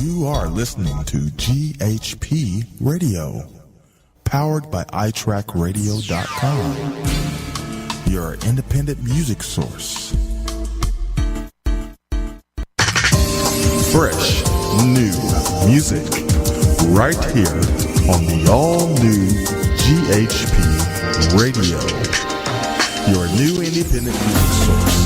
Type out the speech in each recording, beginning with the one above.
You are listening to GHP Radio, powered by iTrackRadio.com, your independent music source. Fresh, new music, right here on the all-new GHP Radio, your new independent music source.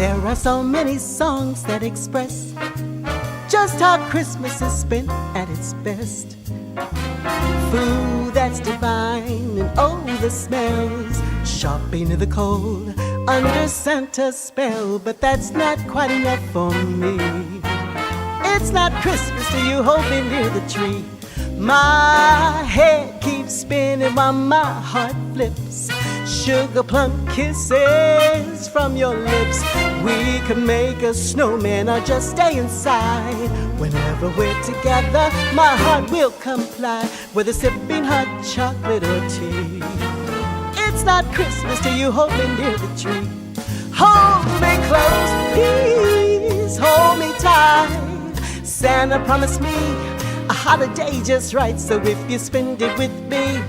There are so many songs that express just how Christmas is spent at its best. Food that's divine and oh, the smells. Shopping in the cold under Santa's spell. But that's not quite enough for me. It's not Christmas till you hold me near the tree. My head keeps spinning while my heart flips. Sugar plum kisses from your lips. We could make a snowman or just stay inside. Whenever we're together, my heart will comply, whether sipping hot chocolate or tea. It's not Christmas till you hold me near the tree. Hold me close, please, hold me tight. Santa promised me a holiday just right, so if you spend it with me,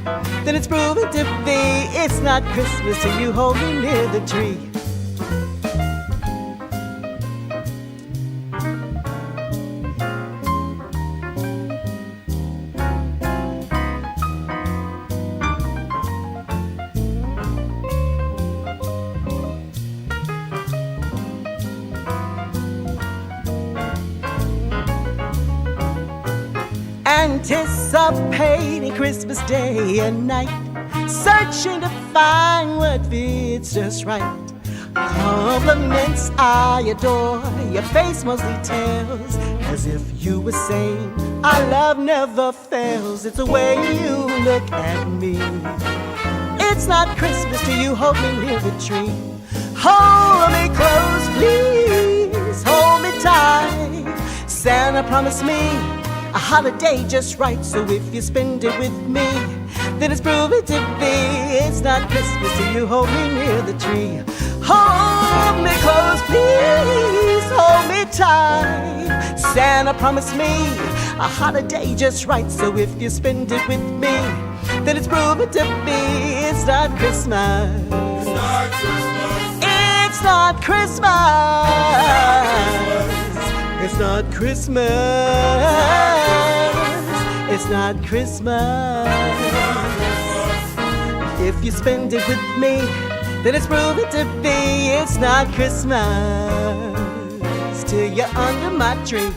then it's proven to be. It's not Christmas till you hold me near the tree. Anticipating Christmas day and night, searching to find what fits just right. Compliments I adore, your face mostly tells, as if you were saying our love never fails. It's the way you look at me. It's not Christmas till you hold me near the tree. Hold me close, please, hold me tight. Santa promised me a holiday just right, so if you spend it with me, then it's proven to be. It's not Christmas till you hold me near the tree. Hold me close, please, hold me tight. Santa promised me a holiday just right, so if you spend it with me, then it's proven to be. It's not Christmas. It's not Christmas. It's not Christmas. It's not Christmas. If you spend it with me, then it's proven to be. It's not Christmas till you're under my tree.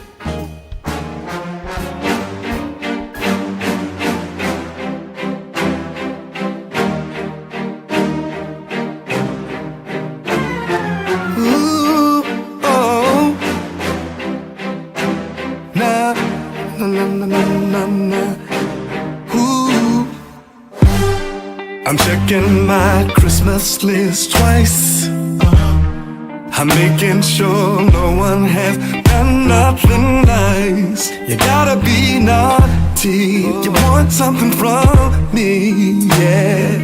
I'm checking my Christmas list twice. I'm making sure no one has done nothing nice. You gotta be naughty, you want something from me, yeah.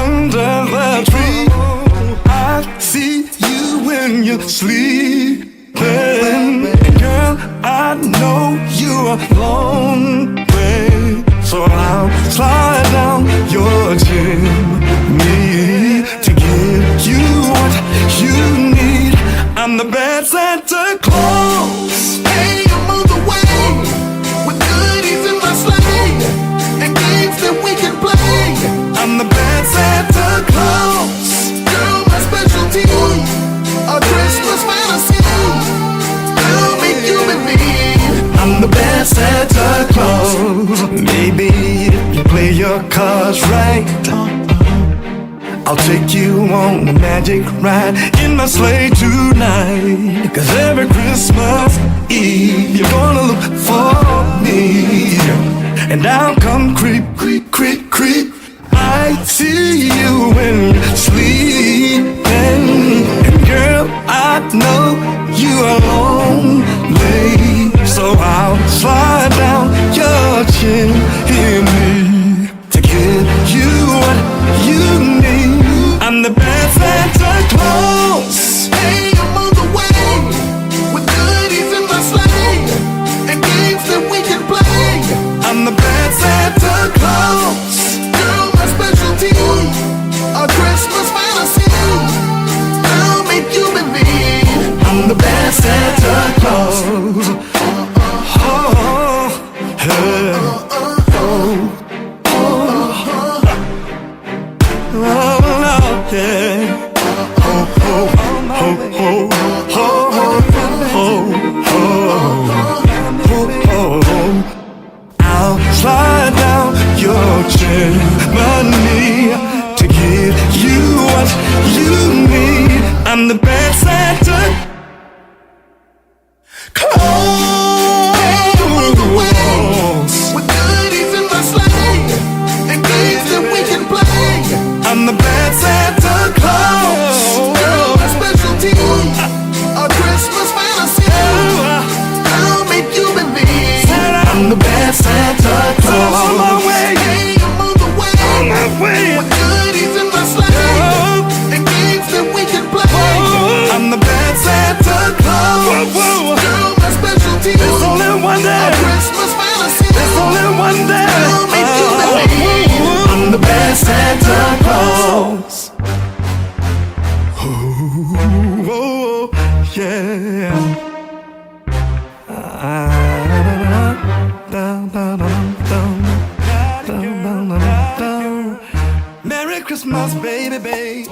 Under the tree, I see you when you're sleeping. Girl, I know you're lonely, so I'll slide down your chimney to give you what you need. I'm the bad Santa Claus. Hey, I'm on the way with goodies in my sleigh and games that we can play. I'm the bad Santa Claus. Girl, my specialty, a Christmas fantasy. I'll make you and me. I'm the bad Santa Claus. Maybe if you play your cards right, I'll take you on a magic ride in my sleigh tonight. 'Cause every Christmas Eve you're gonna look for me, and I'll come creep, creep, creep, creep. I see you when you're sleeping, and girl, I know you are lonely, so I'll slide down your chimney to give you what you need. I'm the bad Santa Claus. Hey, I'm on the way with goodies in my sleigh and games that we can play. I'm the bad Santa Claus. Girl, my specialty, a Christmas fantasy. I'll make you and me. I'm the bad Santa Claus. Oh, hey. Oh, yeah. Oh, oh, oh, oh. bad Santa Claus. Girl, my specialty, a Christmas fantasy. I'll make you believe I'm the bad Santa Claus. On my way, hey, I'm on the way. on my way. With goodies in my sleigh and games that we can play. I'm the bad Santa Claus. Girl, my specialty, There's only one a day. Christmas fantasy. There's only one day. I'll make you believe I'm the bad Santa Claus. Oh, yeah. Merry Christmas, baby, babe.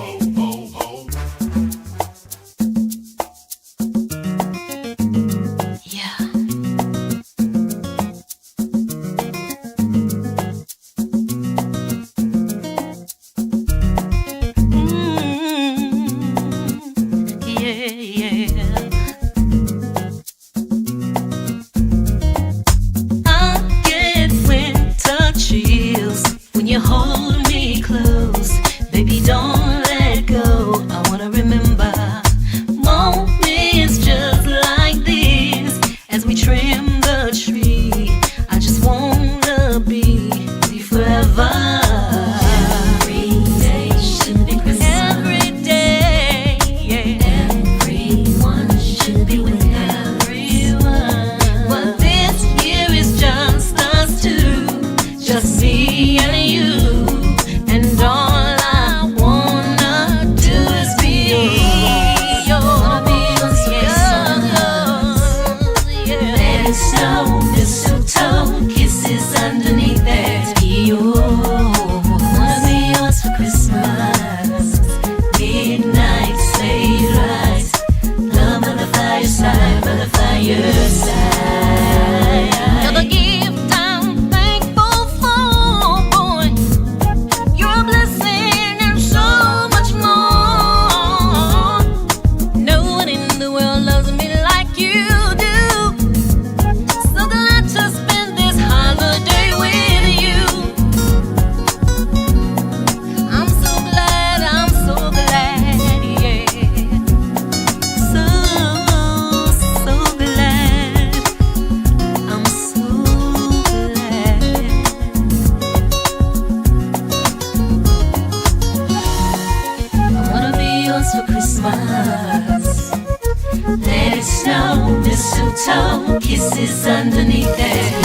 Underneath that,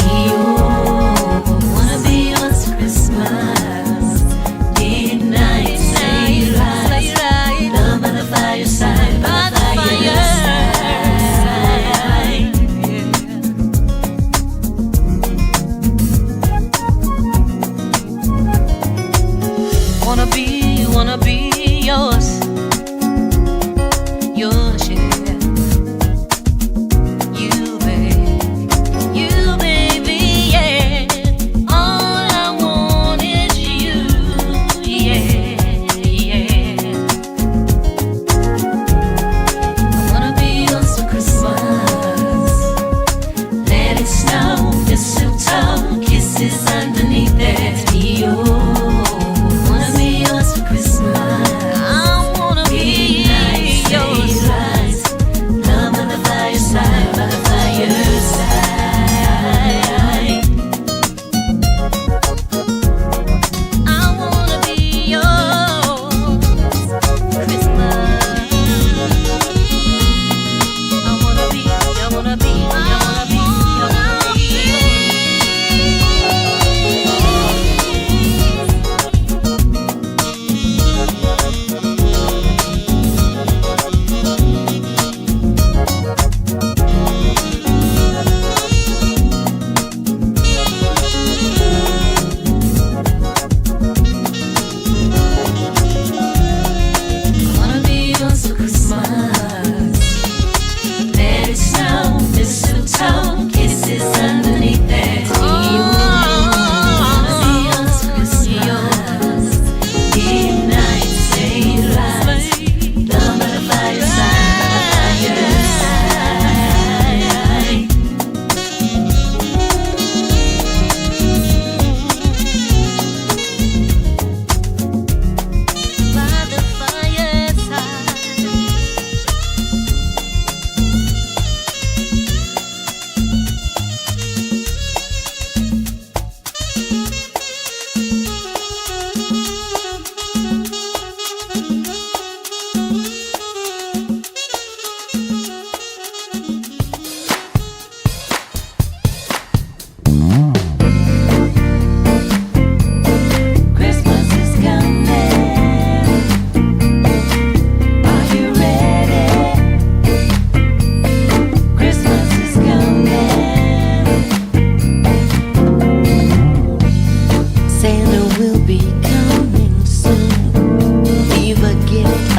wanna be yours for Christmas. I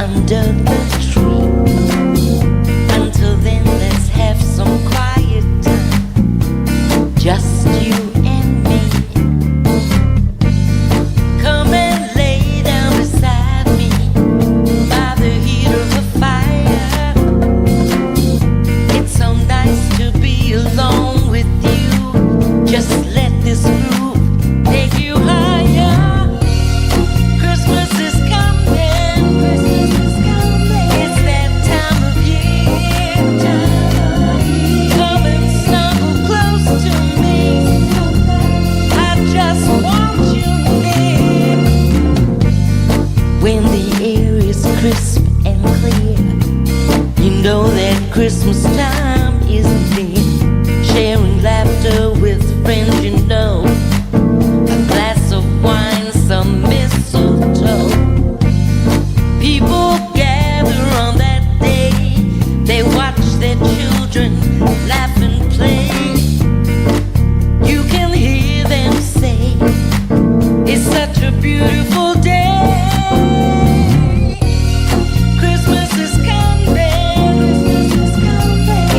under the tree. Until then, let's have some quiet time, just you and me. Come and lay down beside me by the heat of the fire. It's so nice to be alone with you. Just let this groove take you higher. Christmas is coming. Christmas is coming. It's that time of year. Come and snuggle close to me. I just want you near. When the air is crisp and clear, you know that Christmas time is near. Sharing laughter with friends, you know. A glass of wine, some mistletoe. People gather on that day. They watch their children laugh and play. You can hear them say, it's such a beautiful day. Christmas is coming.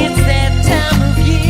It's that time of year.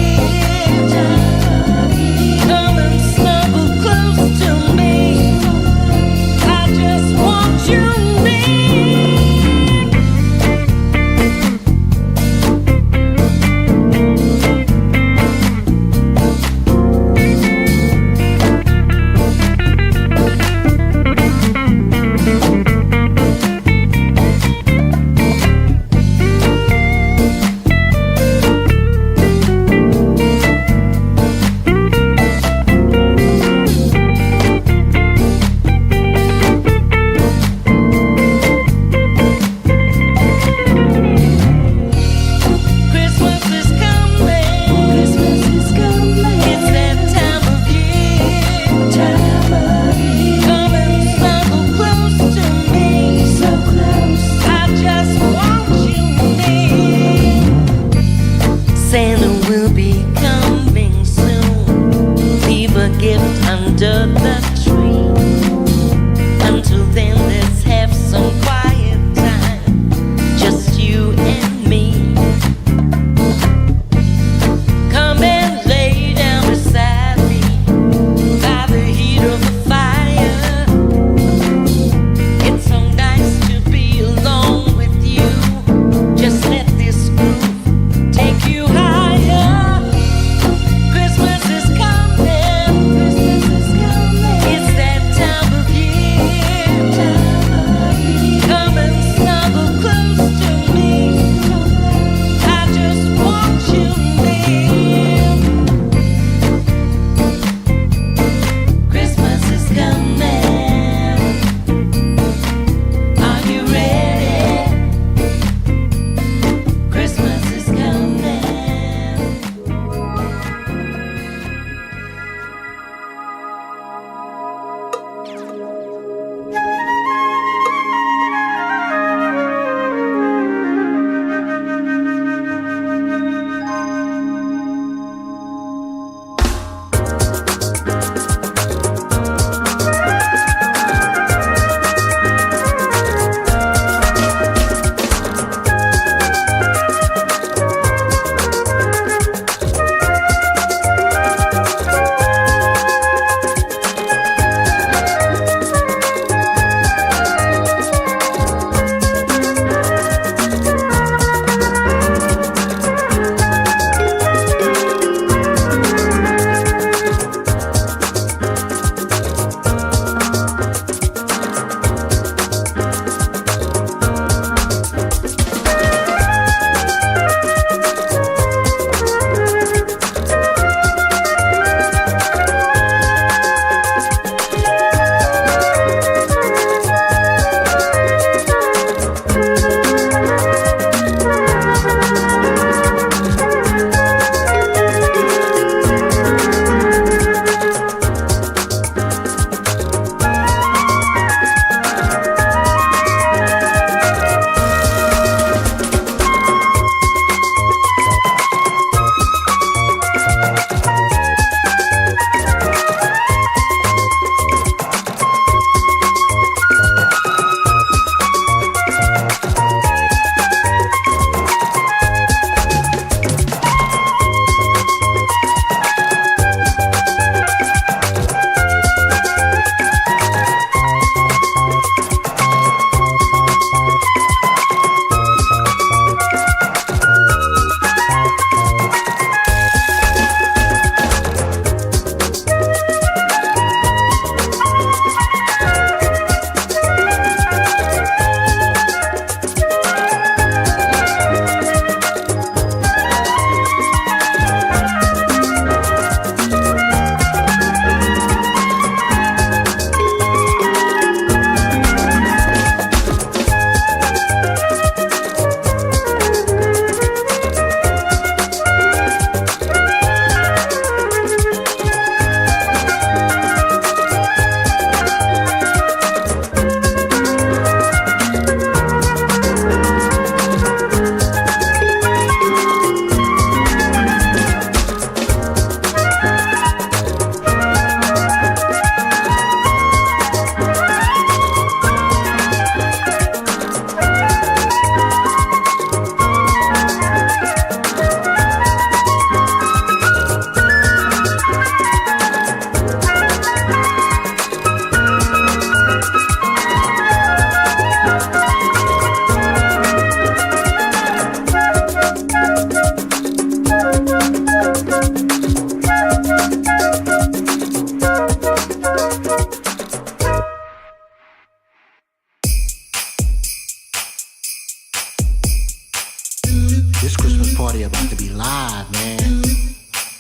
This Christmas party about to be live, man.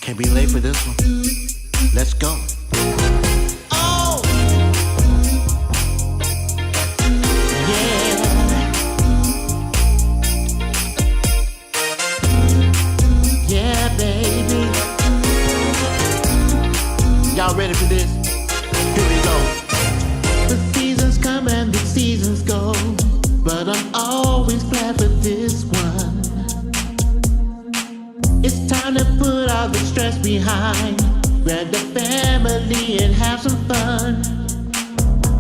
Can't be late for this one. Let's go. Oh! Yeah. Yeah, baby. Y'all ready for this? Here we go. The seasons come and the seasons go, but I'm always glad for this one. It's time to put all the stress behind, grab the family and have some fun.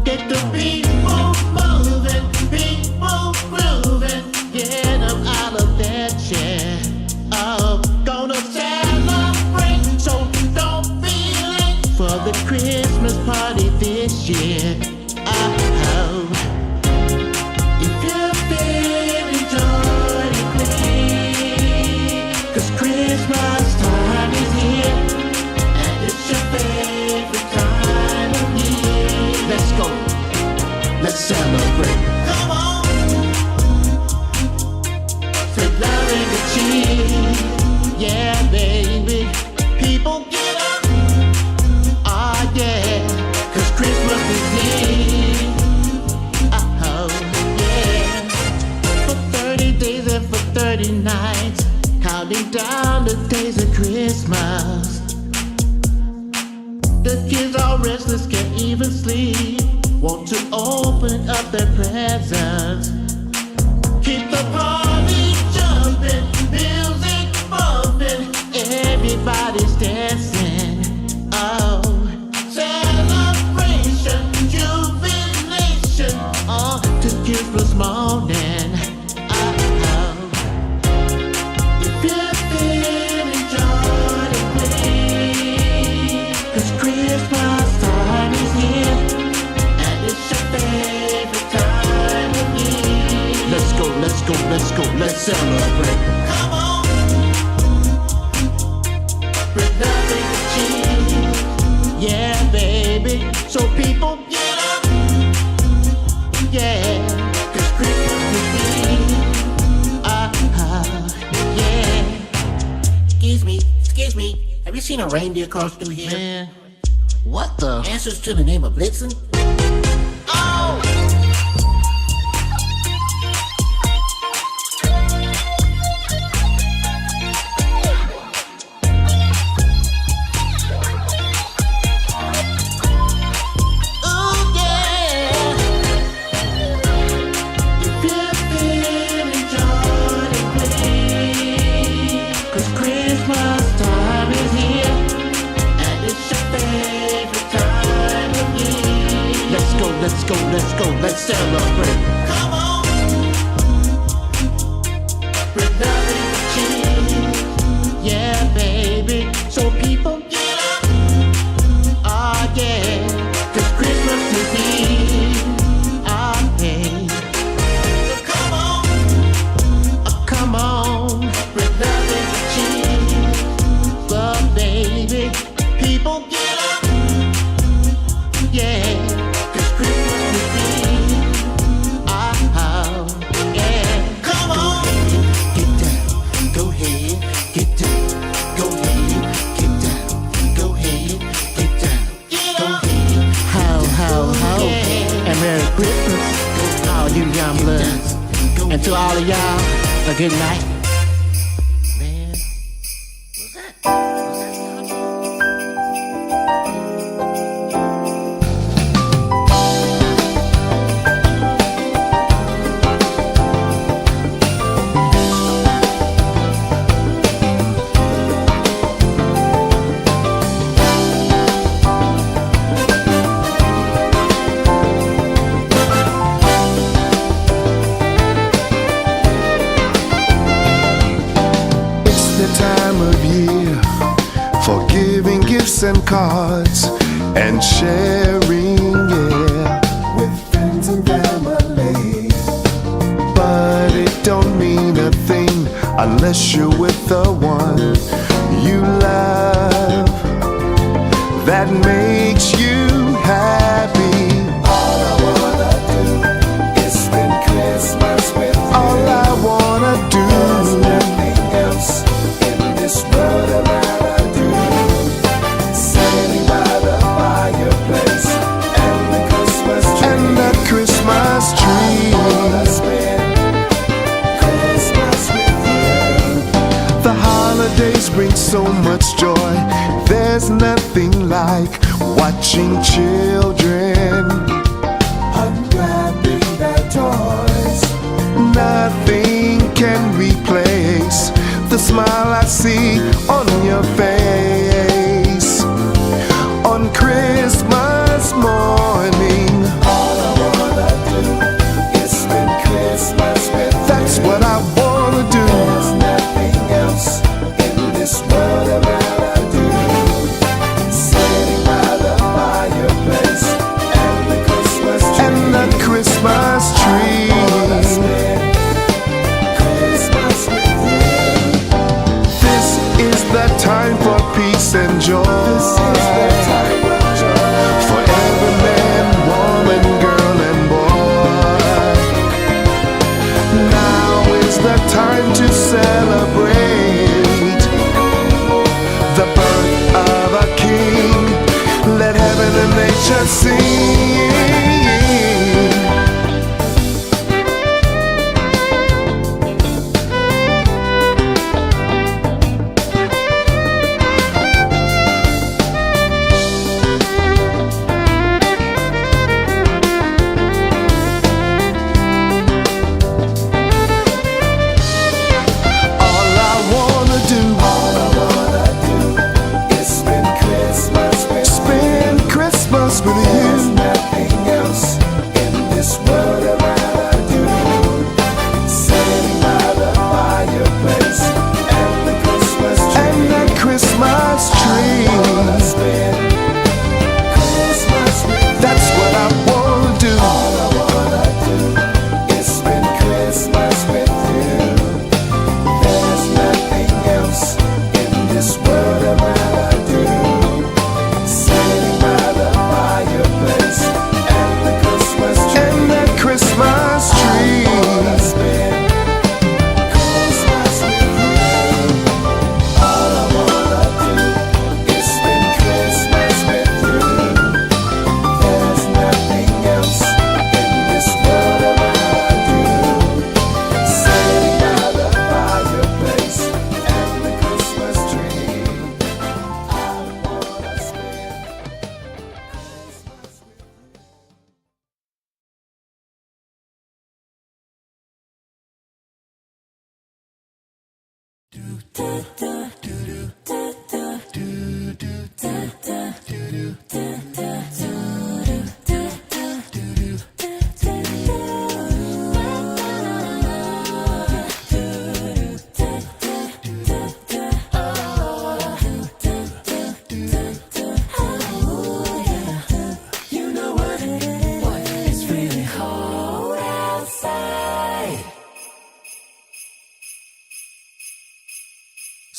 Get the people moving, people grooving, get them out of their chair. Oh, gonna celebrate, so don't be late for the Christmas party this year. Oh, if you're feeling joy, please, 'cause Christmas time is here, and it's your favorite time of year. Let's go, let's celebrate. Come on, spread love and the cheer. Yeah, baby, people get up. Oh yeah, 'cause Christmas is here. Oh yeah, for 30 days and for 30 nights, counting down the days of Christmas. The kids are restless, can't even sleep, want to open up their presents. Keep the party jumping, music bumping, everybody's dancing. Oh, celebration, jubilation, on to Christmas morning. Oh, if you're feeling joy, please, 'cause Christmas time is here, and it's your favorite time of year. Let's go, let's go, let's go, let's celebrate. Come on, spread love and cheer. Yeah, baby, so people get up. Yeah, 'cause Christmas is here. Yeah. Excuse me, have you seen a reindeer cross through here? Man, what the? Answers to the name of Blitzen? Oh! Let's go, let's celebrate. Come on, spread love and cheer. Yeah, baby, so people get up. Oh yeah, 'cause Christmas is here. Oh yeah, so come on, spread love and cheer. So baby, people get up. Yeah. And to all of y'all, a good night. Man, what's that? And cards and sharing, yeah, with friends and family. But it don't mean a thing unless you're with the one you love, that makes you happy. All I wanna do is spend Christmas with you. All I wanna do. There's nothing so much joy. There's nothing like watching children unwrapping their toys. Nothing can replace the smile I see on your face on Christmas morning. All I wanna do is spend Christmas with you. That's what I wanna do. There's nothing else in this world I'd rather do. Sitting by the fireplace and the Christmas tree. And the Christmas tree. I wanna spend Christmas with you. This is the time for peace and joy. This is the time for joy. For every man, woman, girl, and boy. Now is the time to celebrate the birth of a king. Let heaven and nature sing.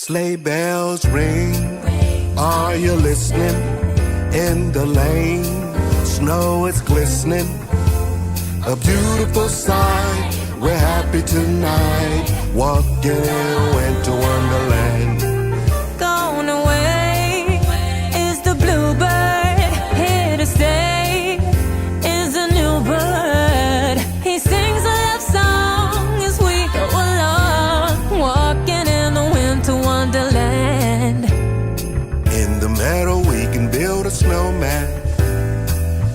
Sleigh bells ring, are you listening? In the lane, snow is glistening. A beautiful sight, we're happy tonight. Walking in a winter wonderland. Gone away is the bluebird, here to stay is a new bird. He sings a love song as we go along, walking in the winter wonderland. In the meadow we can build a snowman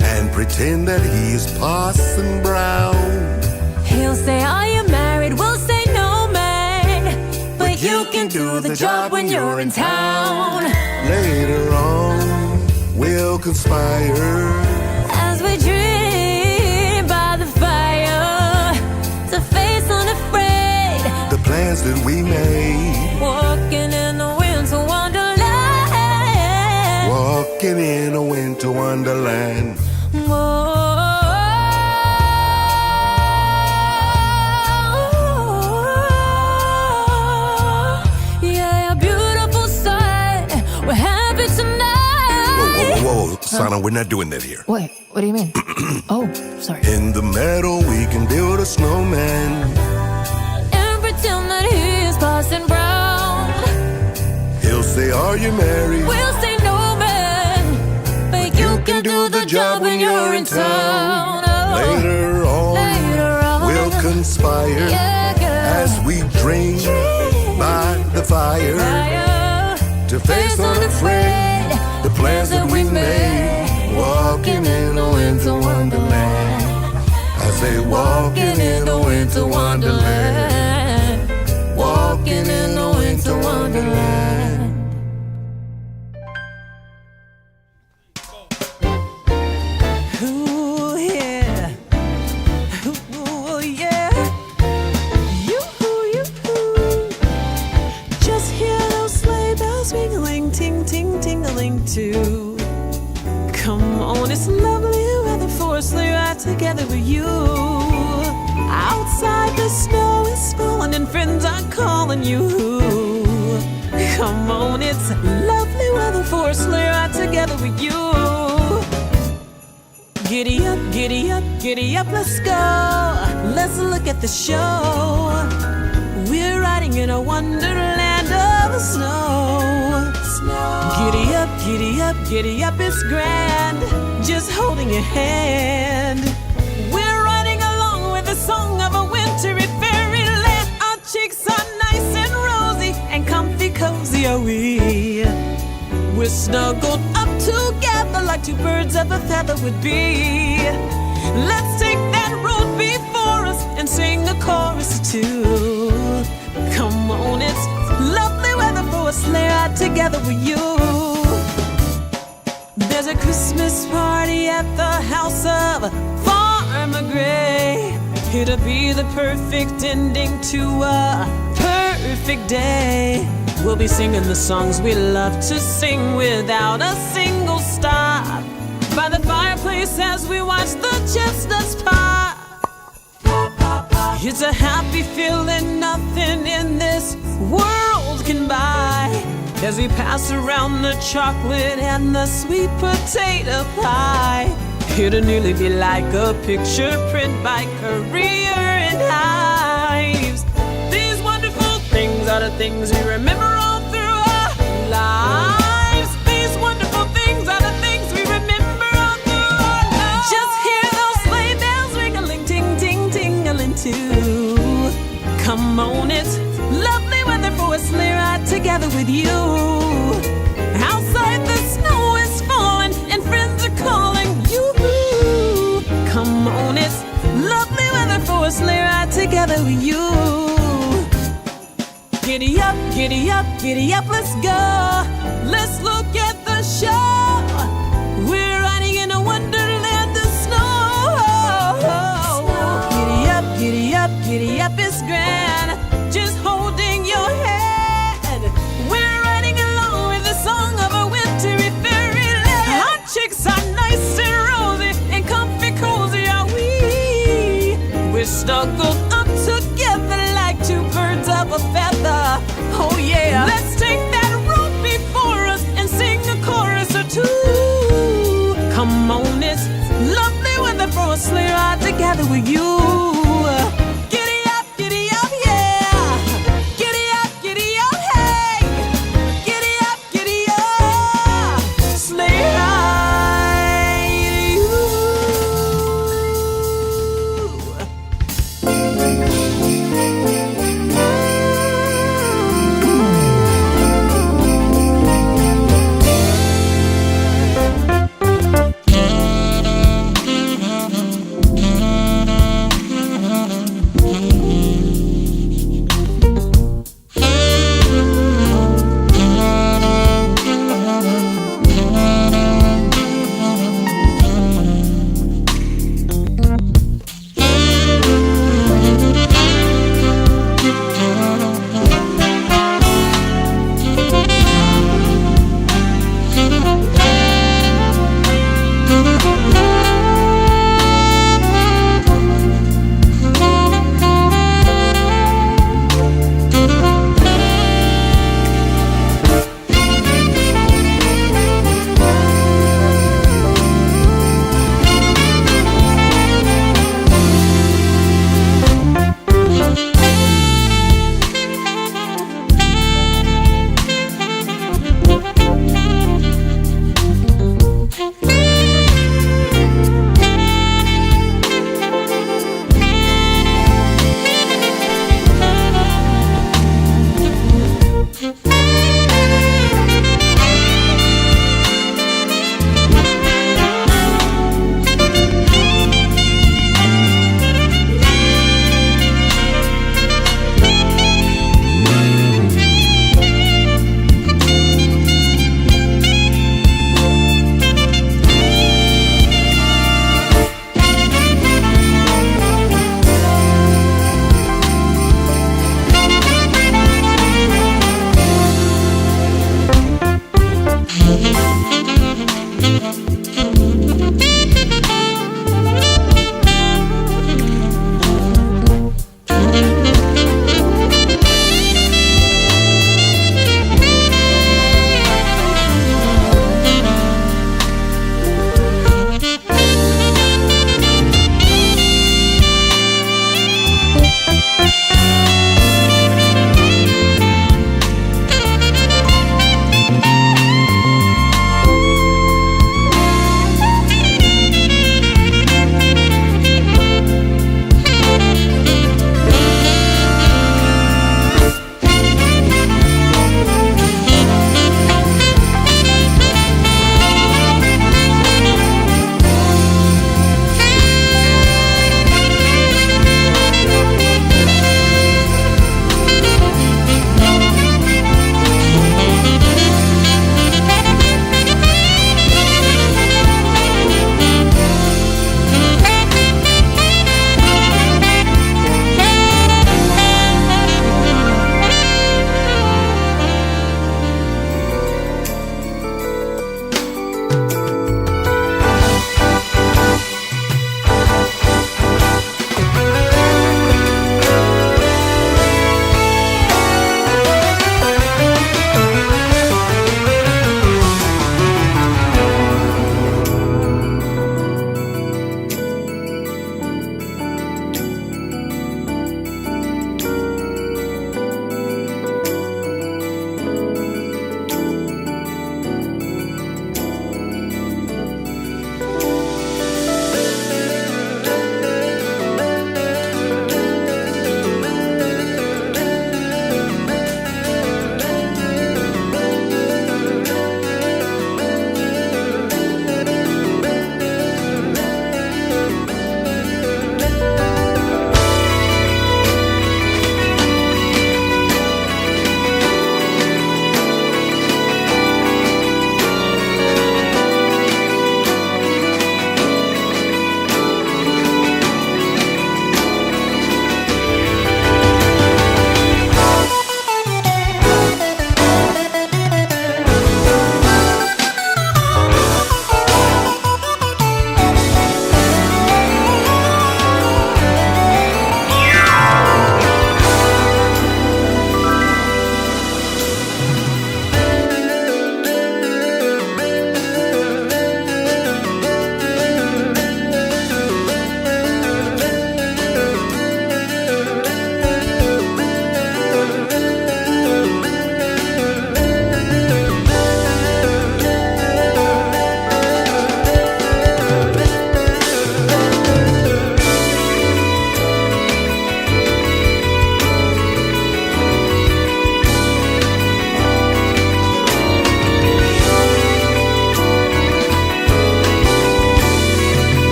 and pretend that he is Parson Brown. He'll say, are you married? We'll say, no, man, but you can do the job when you're in town. Later on, we'll conspire as we dream by the fire to face unafraid the plans that we made. Walking in the winter wonderland. Walking in a winter wonderland. Whoa. Yeah, a beautiful sight. We're happy tonight. Whoa, Sana, we're not doing that here. Wait, what do you mean? Oh, sorry. In the meadow we can build a snowman And pretend that he's Parson Brown. He'll say, are you married? We'll say, no, man, but you can do the job when you're in town. Later on, we'll conspire yeah, as we dream by the fire to face unafraid the plans that we made. Walking in a winter wonderland. I say walking in a winter wonderland. Walking in a winter wonderland. Ooh, yeah. Ooh, yeah. You. Just hear those sleigh bells ringling, ting, ting, tingling too. Come on, it's lovely weather for a sleigh ride together with you. Outside the snow is falling and friends are calling you. Come on, it's lovely weather for a sleigh ride together with you. Giddy up, giddy up, giddy up, let's go. Let's look at the show. We're riding in a wonderland of the snow. Giddy up, giddy up, giddy up, it's grand. Just holding your hand. We're riding along with the song of a wintry fairyland. Our cheeks are nice and rosy and comfy cozy are we. We're snuggled up together like two birds of a feather would be. Let's take that road before us and sing a chorus too. Come on, it's lovely weather for a sleigh ride together with you. There's a Christmas party at the house of Farmer Gray. It'll be the perfect ending to a perfect day. We'll be singing the songs we love to sing without a single stop. By the fireplace as we watch the chestnuts pop. It's a happy feeling nothing in this world can buy. As we pass around the chocolate and the sweet potato pie. It'll nearly be like a picture print by Career and Hives. These wonderful things are the things we remember all through our lives. These wonderful things are the things we remember all through our lives. Just hear those sleigh bells ringling, ting, ting, tingling too. Come on, it's lovely weather for a sleigh ride together with you. Outside the snow is falling and friends are calling you. Come on, it's lovely weather for a sleigh ride together with you. Giddy up, giddy up, giddy up, let's go. Let's look at the show. We're riding in a wonderland of snow. Giddy up, giddy up, giddy up, it's grand. Just holding your hand. We're riding along with the song of a wintry fairyland. Our chicks are nice and rosy and comfy cozy are we. We're snuggled up together like two birds of a feather. Oh yeah. Let's take that road before us and sing a chorus or two. Come on, it's lovely weather for a sleigh ride together with you. Giddy up, yeah. Giddy up, hey. Giddy up, sleigh ride you.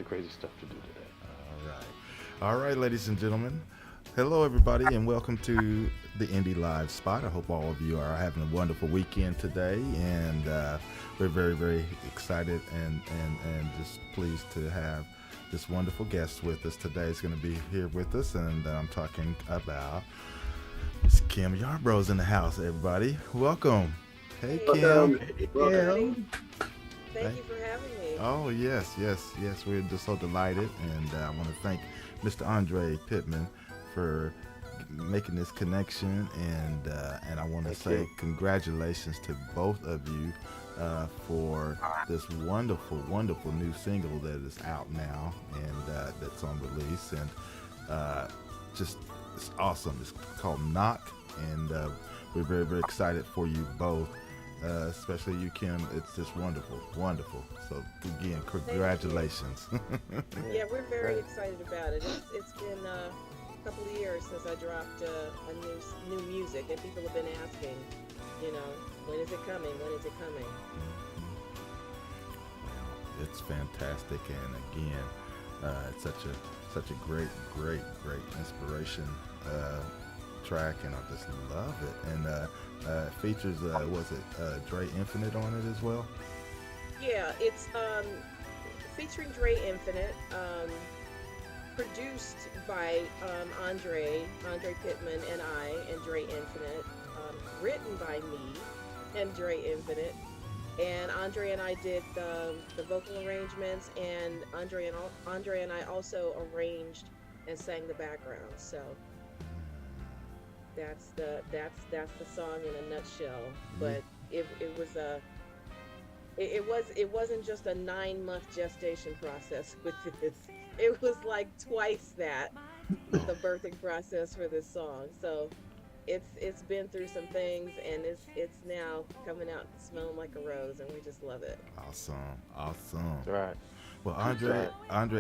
of crazy stuff to do today. All right. All right, ladies and gentlemen. Hello, everybody, and welcome to the Indie Live Spot. I hope all of you are having a wonderful weekend today, and we're very, very excited and just pleased to have this wonderful guest with us today. Is going to be here with us, and I'm talking about Miss Kim Yarbrough's in the house, everybody. Welcome. Hey, Kim. Welcome. Thank you for having me. Oh, yes. We're just so delighted, and I want to thank Mr. Andre Pittman for making this connection, and I want to say congratulations to both of you for this wonderful new single that is out now and that's on release, and just it's awesome. It's called Knock, and we're very, very excited for you both, especially you, Kim. It's just wonderful. So again, congratulations. Yeah, we're very excited about it. It's been couple of years since I dropped a new music, and people have been asking, when is it coming? It's fantastic, and again, it's such a great inspiration track, and I just love it. And it features was it Dre Infinite on it as well? Yeah, it's featuring Dre Infinite. Produced by Andre Pittman and I, and Dre Infinite, written by me and Dre Infinite, and Andre and I did the vocal arrangements, and Andre and I also arranged and sang the background. So that's the song in a nutshell. But it wasn't just a 9-month gestation process with this. It was like twice that, the birthing process for this song. So it's been through some things, and it's now coming out smelling like a rose, and we just love it. Awesome. Right. Well, Andre,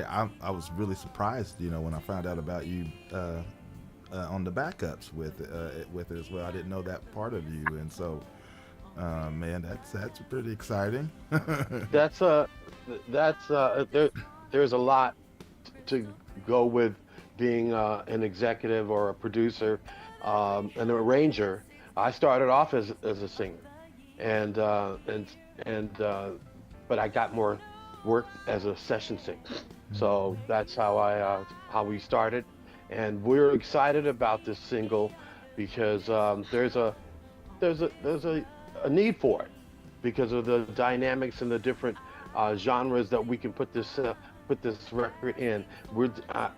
I was really surprised, when I found out about you on the backups with it as well. I didn't know that part of you, and so man, that's pretty exciting. There's a lot to go with being an executive or a producer, an arranger. I started off as a singer, but I got more work as a session singer. So that's how we started, and we're excited about this single because there's a need for it because of the dynamics and the different genres that we can put this record in.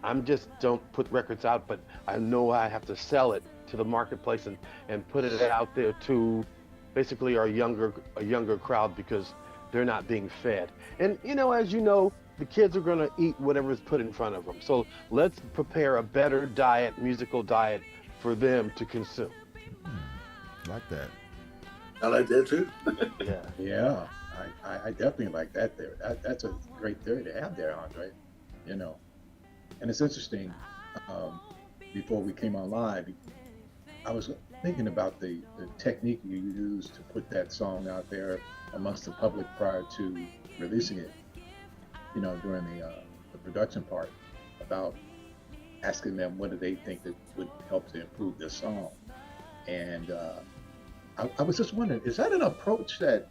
I'm just don't put records out, but I know I have to sell it to the marketplace and put it out there to basically a younger crowd, because they're not being fed. And as you know, the kids are going to eat whatever's put in front of them. So let's prepare a better musical diet for them to consume. Like that. I like that too. Yeah. I definitely like that there. That's a great theory to have there, Andre. And it's interesting. Before we came on live, I was thinking about the technique you used to put that song out there amongst the public prior to releasing it. During the production part, about asking them what do they think that would help to improve this song. And I was just wondering, is that an approach that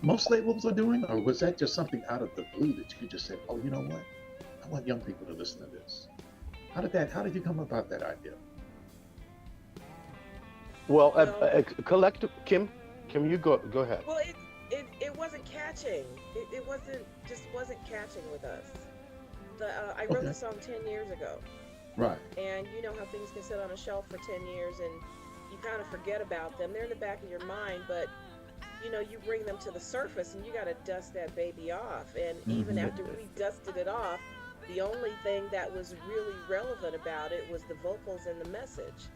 most labels are doing, or was that just something out of the blue that you just said, oh, you know what, I want young people to listen to this? How did you come about that idea? Well, collective, Kim, you go ahead. Well, it wasn't catching. It wasn't catching with us. I wrote the song 10 years ago. Right. And you know how things can sit on a shelf for 10 years and you kind of forget about them. They're in the back of your mind, but you bring them to the surface and you got to dust that baby off. And even after we dusted it off, the only thing that was really relevant about it was the vocals and the message.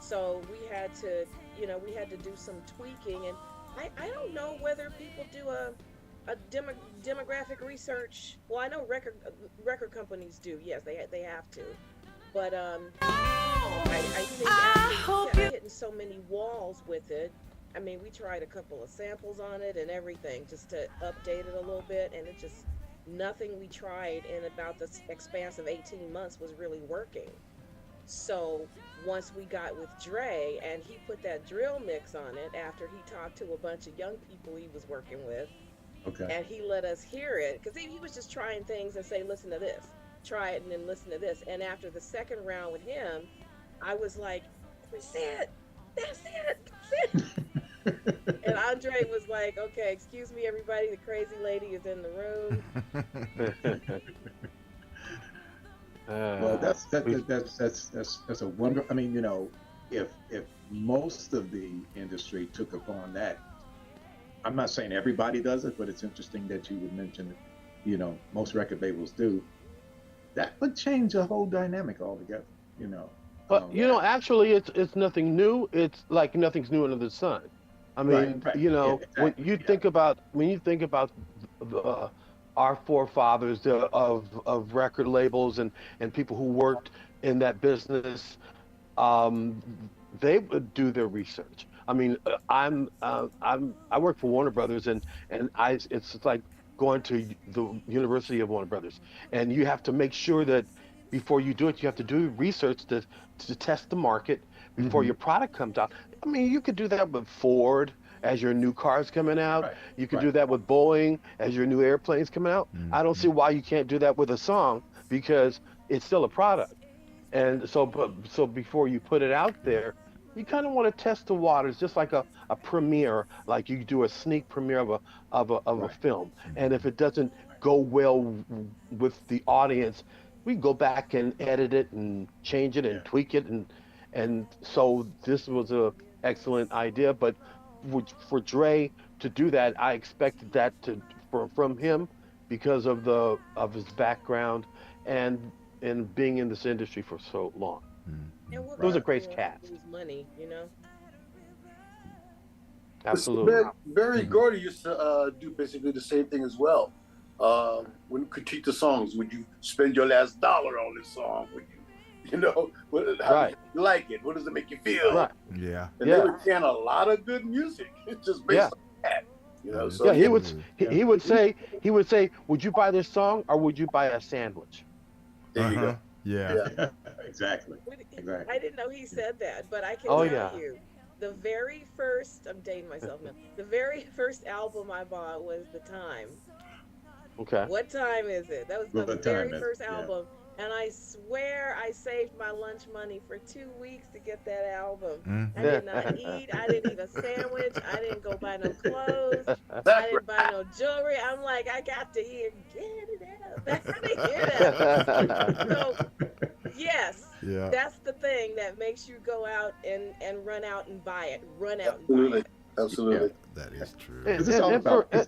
So we had to do some tweaking, and I don't know whether people do a demographic research. Well, I know record companies do. Yes, they have to. But I think after we kept hitting so many walls with it, I mean, we tried a couple of samples on it and everything just to update it a little bit, and it just nothing we tried in about this expanse of 18 months was really working. So once we got with Dre and he put that drill mix on it after he talked to a bunch of young people he was working with, Okay. and he let us hear it because he was just trying things and say, listen to this, try it, and then listen to this. And after the second round with him, I was like, that's it, that's it, that's it. And Andre was like, okay, excuse me, everybody, the crazy lady is in the room. Well, that's a wonder. I mean, if most of the industry took upon that, I'm not saying everybody does it, but it's interesting that you would mention, most record labels do. That would change the whole dynamic altogether. But actually, it's nothing new. It's like nothing's new under the sun. I mean, right. Yeah, when exactly. you think about the, our forefathers of record labels and people who worked in that business, um, they would do their research. I mean, I work for Warner Brothers, and it's like going to the University of Warner Brothers, and you have to make sure that before you do it, you have to do research to test the market before Hmm. your product comes out. I mean, you could do that with Ford as your new cars coming out. Right. You could Right. do that with Boeing as your new airplanes coming out. I don't see why you can't do that with a song because it's still a product. And so before you put it out there, you kind of want to test the waters, just like a premiere, like you do a sneak premiere of a Right. film. And if it doesn't go well with the audience, we go back and edit it and change it Yeah. and tweak it, and so this was a excellent idea. But for Dre to do that, I expected that from him because of his background and being in this industry for so long. And what It was a good great doing to cast. lose money? Absolutely. Barry Gordy used to do basically the same thing as well. When critique the songs, would you spend your last dollar on this song? Would how Right. do you like it? What does it make you feel? Right. Yeah. And they would can a lot of good music just based Yeah. on that. So Yeah, he yeah, would he would say, "Would you buy this song or would you buy a sandwich?" there you go. Yeah. Yeah. Exactly. I didn't know he said that, but I can Oh tell yeah. you, the very first, I'm dating myself now, the very first album I bought was The Time. Okay. What time is it? That was Well, the the very time is, first yeah. album. And I swear I saved my lunch money for 2 weeks to get that album. I did not eat. I didn't eat a sandwich. I didn't go buy no clothes. I didn't buy no jewelry. I'm like, I got to hear, get it out. I got to hear that. So, yes, Yeah. that's the thing that makes you go out and run out and buy it. Run out and buy Absolutely. it. Absolutely. That is true. Because it's all about for-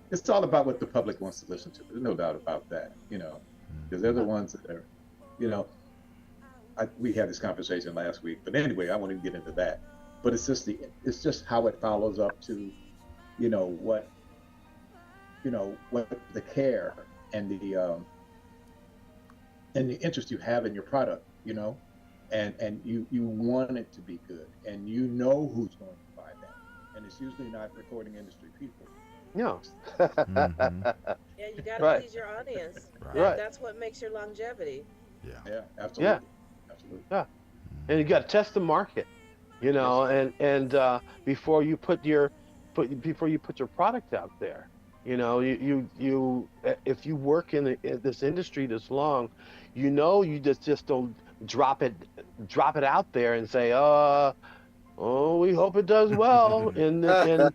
it's all about what the public wants to listen to. There's no doubt about that. Because they're the ones that are, we had this conversation last week. But anyway, I won't even get into that. But it's just how it follows up to, what the care and the interest you have in your product, and you want it to be good, and who's going to buy that, and it's usually not recording industry people. No. Yeah, you got to Right. please your audience. Right. That's what makes your longevity. Yeah, absolutely. Yeah. Absolutely. Yeah. And you got to test the market, and before you put your product out there, you if you work in this industry this long, you just don't drop it out there and say, oh, we hope it does well, and and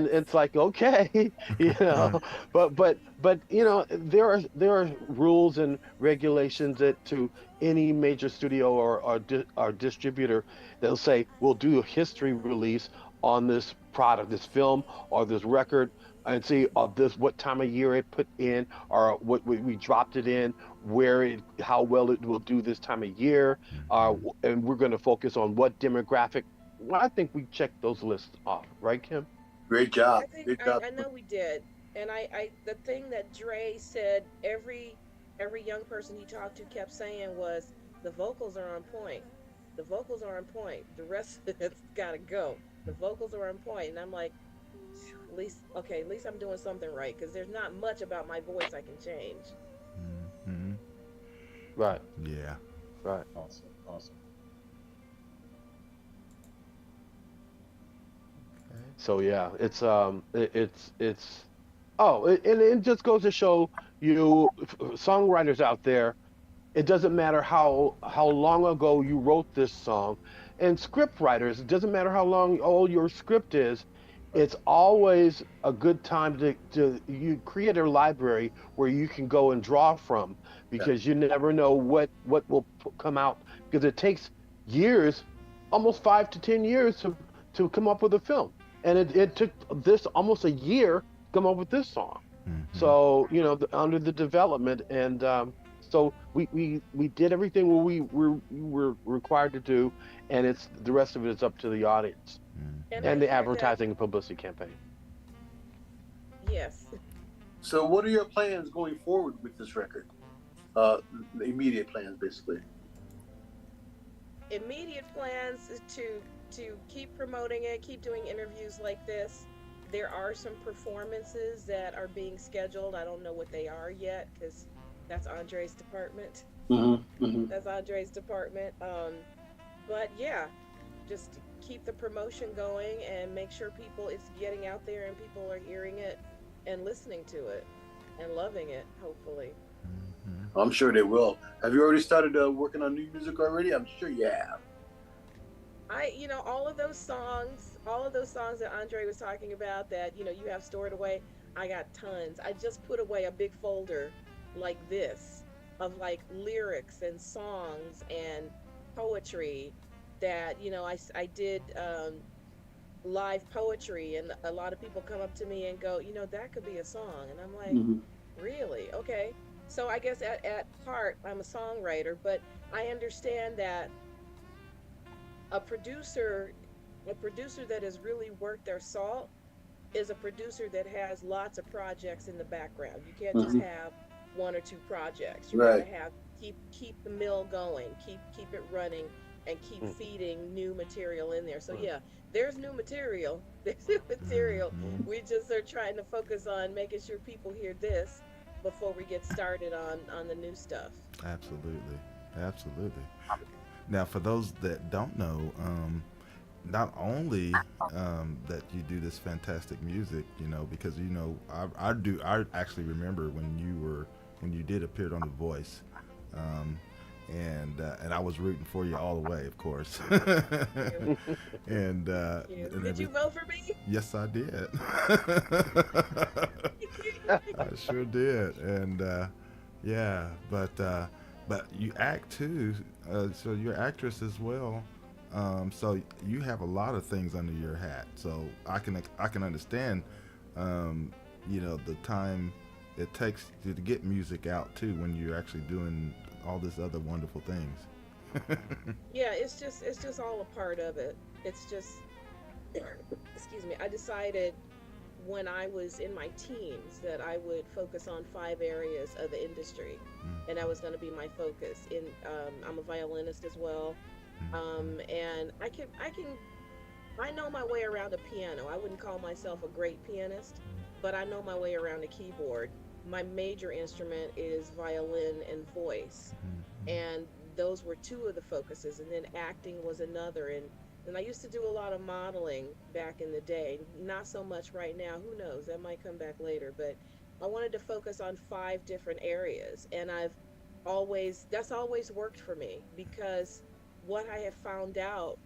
it's like, okay, but there are rules and regulations that to any major studio or distributor, they'll say we'll do a history release on this product, this film or this record, and see this what time of year it put in, or what we dropped it in, how well it will do this time of year, and we're going to focus on what demographic. Well, I think we checked those lists off, right, Kim? Great job. I I know we did, and I the thing that Dre said every young person he talked to kept saying was the vocals are on point. The vocals are on point. The rest of it's gotta go. The vocals are on point, and I'm like, at least okay, at least I'm doing something right because there's not much about my voice I can change. Hmm. Right. Yeah. Right. Awesome, awesome. Okay. So yeah, it's oh, and it just goes to show you songwriters out there. It doesn't matter how long ago you wrote this song, and script writers. It doesn't matter how long old your script is. It's always a good time to you create a library where you can go and draw from Yeah. because you never know what will come out because it takes years, almost 5 to 10 years to come up with a film, and it took this almost a year to come up with this song. Hmm. So under the development and so we did everything what we were required to do, and it's the rest of it is up to the audience And I and the hear that, advertising and publicity campaign. yes. So, what are your plans going forward with this record? The immediate plans, basically. Immediate plans is to keep promoting it, keep doing interviews like this. There are some performances that are being scheduled. I don't know what they are yet because that's Andre's department. Mm-hmm. Mm-hmm. That's Andre's department. But yeah, just keep the promotion going and make sure it's getting out there and people are hearing it and listening to it and loving it, hopefully. I'm sure they will. Have you already started working on new music already? I'm sure you have. All of those songs that Andre was talking about that, you have stored away, I got tons. I just put away a big folder like this of like lyrics and songs and poetry that, I did live poetry, and a lot of people come up to me and go, that could be a song. And I'm like, Mm-hmm. really? Okay. So I guess at heart, I'm a songwriter, but I understand that a producer that has really worked their salt is a producer that has lots of projects in the background. You can't just have one or two projects. You Right. gotta have keep the mill going, keep it running, and keep feeding new material in there. So yeah, there's new material. There's new material. We just are trying to focus on making sure people hear this before we get started on the new stuff. Absolutely. Absolutely. Now, for those that don't know, not only that you do this fantastic music, because I actually remember when you did appear on The Voice, and I was rooting for you all the way, of course. and Did you vote for me? Yes, I did. I sure did, and yeah, but you act too, so you're actress as well. So you have a lot of things under your hat. So I can understand, the time it takes to get music out too when you're actually doing all this other wonderful things. Yeah, it's just all a part of it. It's just excuse me. I decided when I was in my teens that I would focus on 5 areas of the industry, and that was going to be my focus. I'm a violinist as well, and I know my way around a piano. I wouldn't call myself a great pianist, but I know my way around a keyboard. My major instrument is violin and voice, and those were 2 of the focuses, and then acting was another. And I used to do a lot of modeling back in the day. Not so much right now. Who knows? That might come back later. But I wanted to focus on 5 different areas. And that's always worked for me, because what I have found out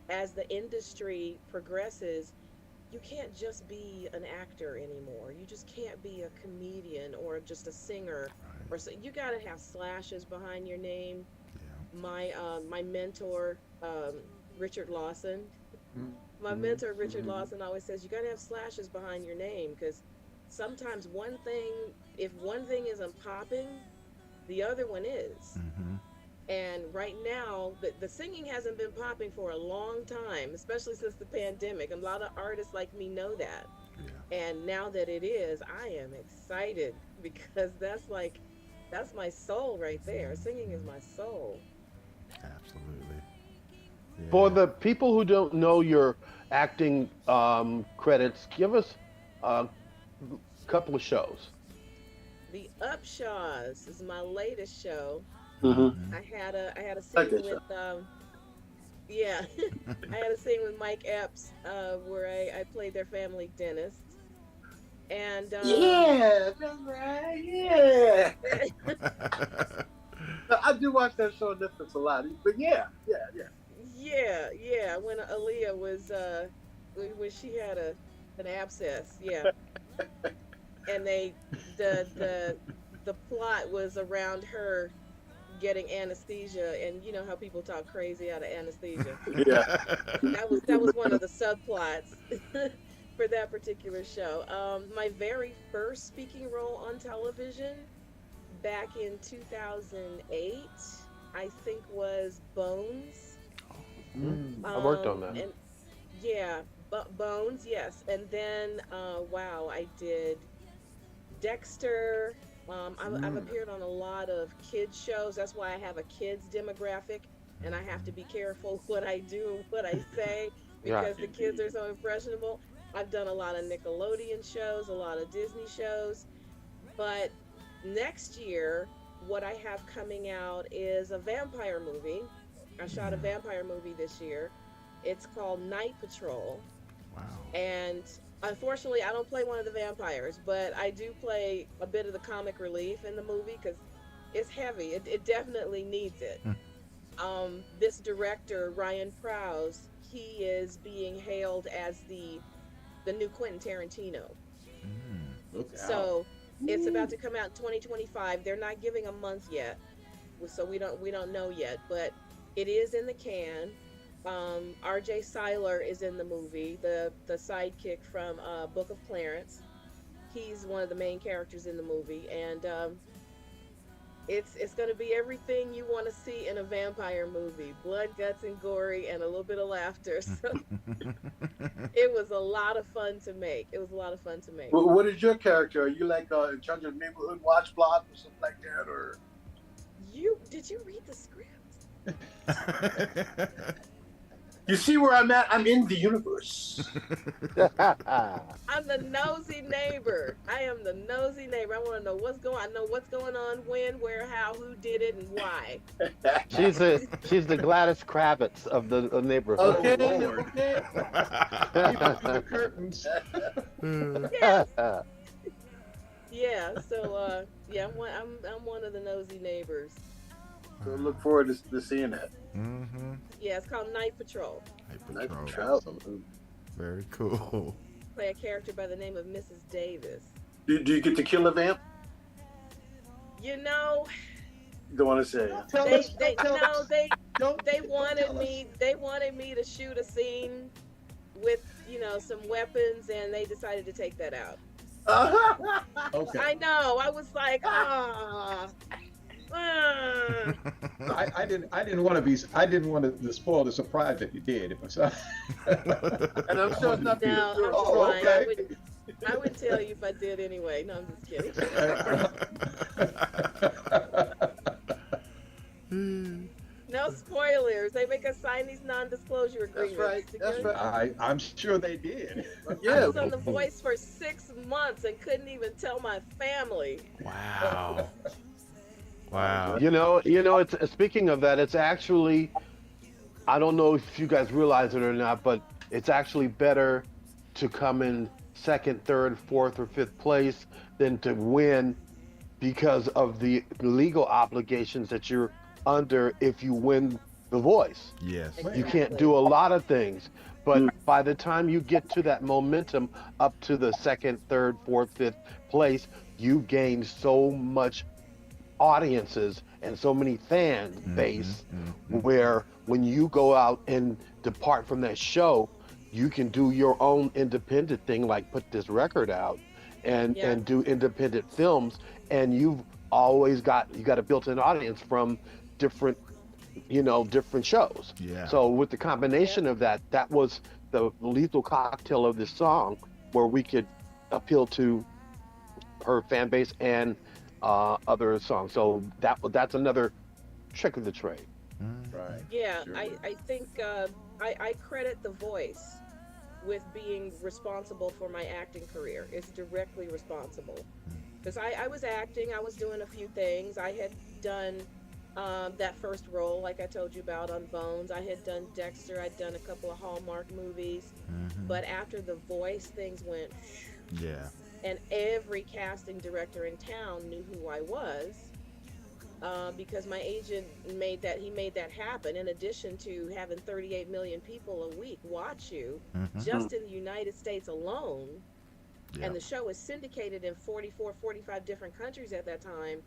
as the industry progresses, you can't just be an actor anymore. You just can't be a comedian or just a singer. Or so you got to have slashes behind your name. My mentor, Richard Lawson. My mentor, Richard Lawson, always says you got to have slashes behind your name, because sometimes if one thing isn't popping, the other one is. And right now, the singing hasn't been popping for a long time, especially since the pandemic. A lot of artists like me know that. And now that it is, I am excited, because that's my soul right there. Singing is my soul. Absolutely. For the people who don't know your acting credits, give us a couple of shows. The Upshaws is my latest show. Mm-hmm. I had a Like scene that with yeah, I had a scene with Mike Epps where I played their family dentist, and Yeah, that's right. Yeah. I do watch that show on Netflix a lot. But yeah. yeah, when Aaliyah was when she had an abscess, yeah, and the plot was around her getting anesthesia, and you know how people talk crazy out of anesthesia. Yeah. That was one of the subplots for that particular show. My very first speaking role on television back in 2008, I think, was Bones. I worked on that. And yeah, Bones, yes. And then wow, I did Dexter. I've appeared on a lot of kids shows. That's why I have a kids demographic, and I have to be careful what I do and what I say because the kids are so impressionable. I've done a lot of Nickelodeon shows, a lot of Disney shows, but next year, what I have coming out is a vampire movie. I shot a vampire movie this year. It's called Night Patrol. Wow. And unfortunately, I don't play one of the vampires, but I do play a bit of the comic relief in the movie because it's heavy. It definitely needs it. This director, Ryan Prowse, he is being hailed as the new Quentin Tarantino. So it's about to come out in 2025. They're not giving a month yet, so we don't know yet, but it is in the can. R.J. Seiler is in the movie, the sidekick from Book of Clarence. He's one of the main characters in the movie, and it's going to be everything you want to see in a vampire movie: blood, guts, and gory, and a little bit of laughter. So it was a lot of fun to make. Well, what is your character? Are you like in charge of neighborhood watch block or something like that, or? Did you read the script? You see where I'm at? I'm in the universe. I'm the nosy neighbor. I am the nosy neighbor. I want to know what's going on. I know what's going on, when, where, how, who did it, and why. She's the Gladys Kravitz of the neighborhood. Okay. Okay. The curtains. Yes. Yeah. So yeah, I'm one of the nosy neighbors. So look forward to seeing that. Mm-hmm. Yeah, it's called Night Patrol. Night Patrol. Very cool. Play a character by the name of Mrs. Davis. Do you get to kill a vamp? You know, You don't want to say. they wanted me to shoot a scene with some weapons, and they decided to take that out. Okay. I know. I was like, I didn't want to spoil the surprise that you did. And I'm sure it's not No, Peter. I'm fine. Okay. I would tell you if I did anyway. No, I'm just kidding. No spoilers. They make us sign these non-disclosure agreements. That's right. I'm sure they did. I was on The Voice for 6 months and couldn't even tell my family. Wow. Wow. It's speaking of that, it's actually, I don't know if you guys realize it or not, but it's actually better to come in second, third, fourth, or fifth place than to win because of the legal obligations that you're under if you win The Voice. Yes. You can't do a lot of things, but by the time you get to that momentum up to the second, third, fourth, fifth place, you gain so much audiences and so many fan base where when you go out and depart from that show, you can do your own independent thing, like put this record out and do independent films, and you've always got a built-in audience from different shows. Yeah. So with the combination of that was the lethal cocktail of this song, where we could appeal to her fan base and other songs. So that's another trick of the trade. Right. Yeah, Sure. I think I credit The Voice with being responsible for my acting career. It's directly responsible. Because I was acting, I was doing a few things. I had done that first role, like I told you about on Bones. I had done Dexter, I'd done a couple of Hallmark movies. But after The Voice, things went, Yeah. and every casting director in town knew who I was. Because my agent he made that happen in addition to having 38 million people a week watch you just in the United States alone. And the show is syndicated in 44, 45 different countries at that time.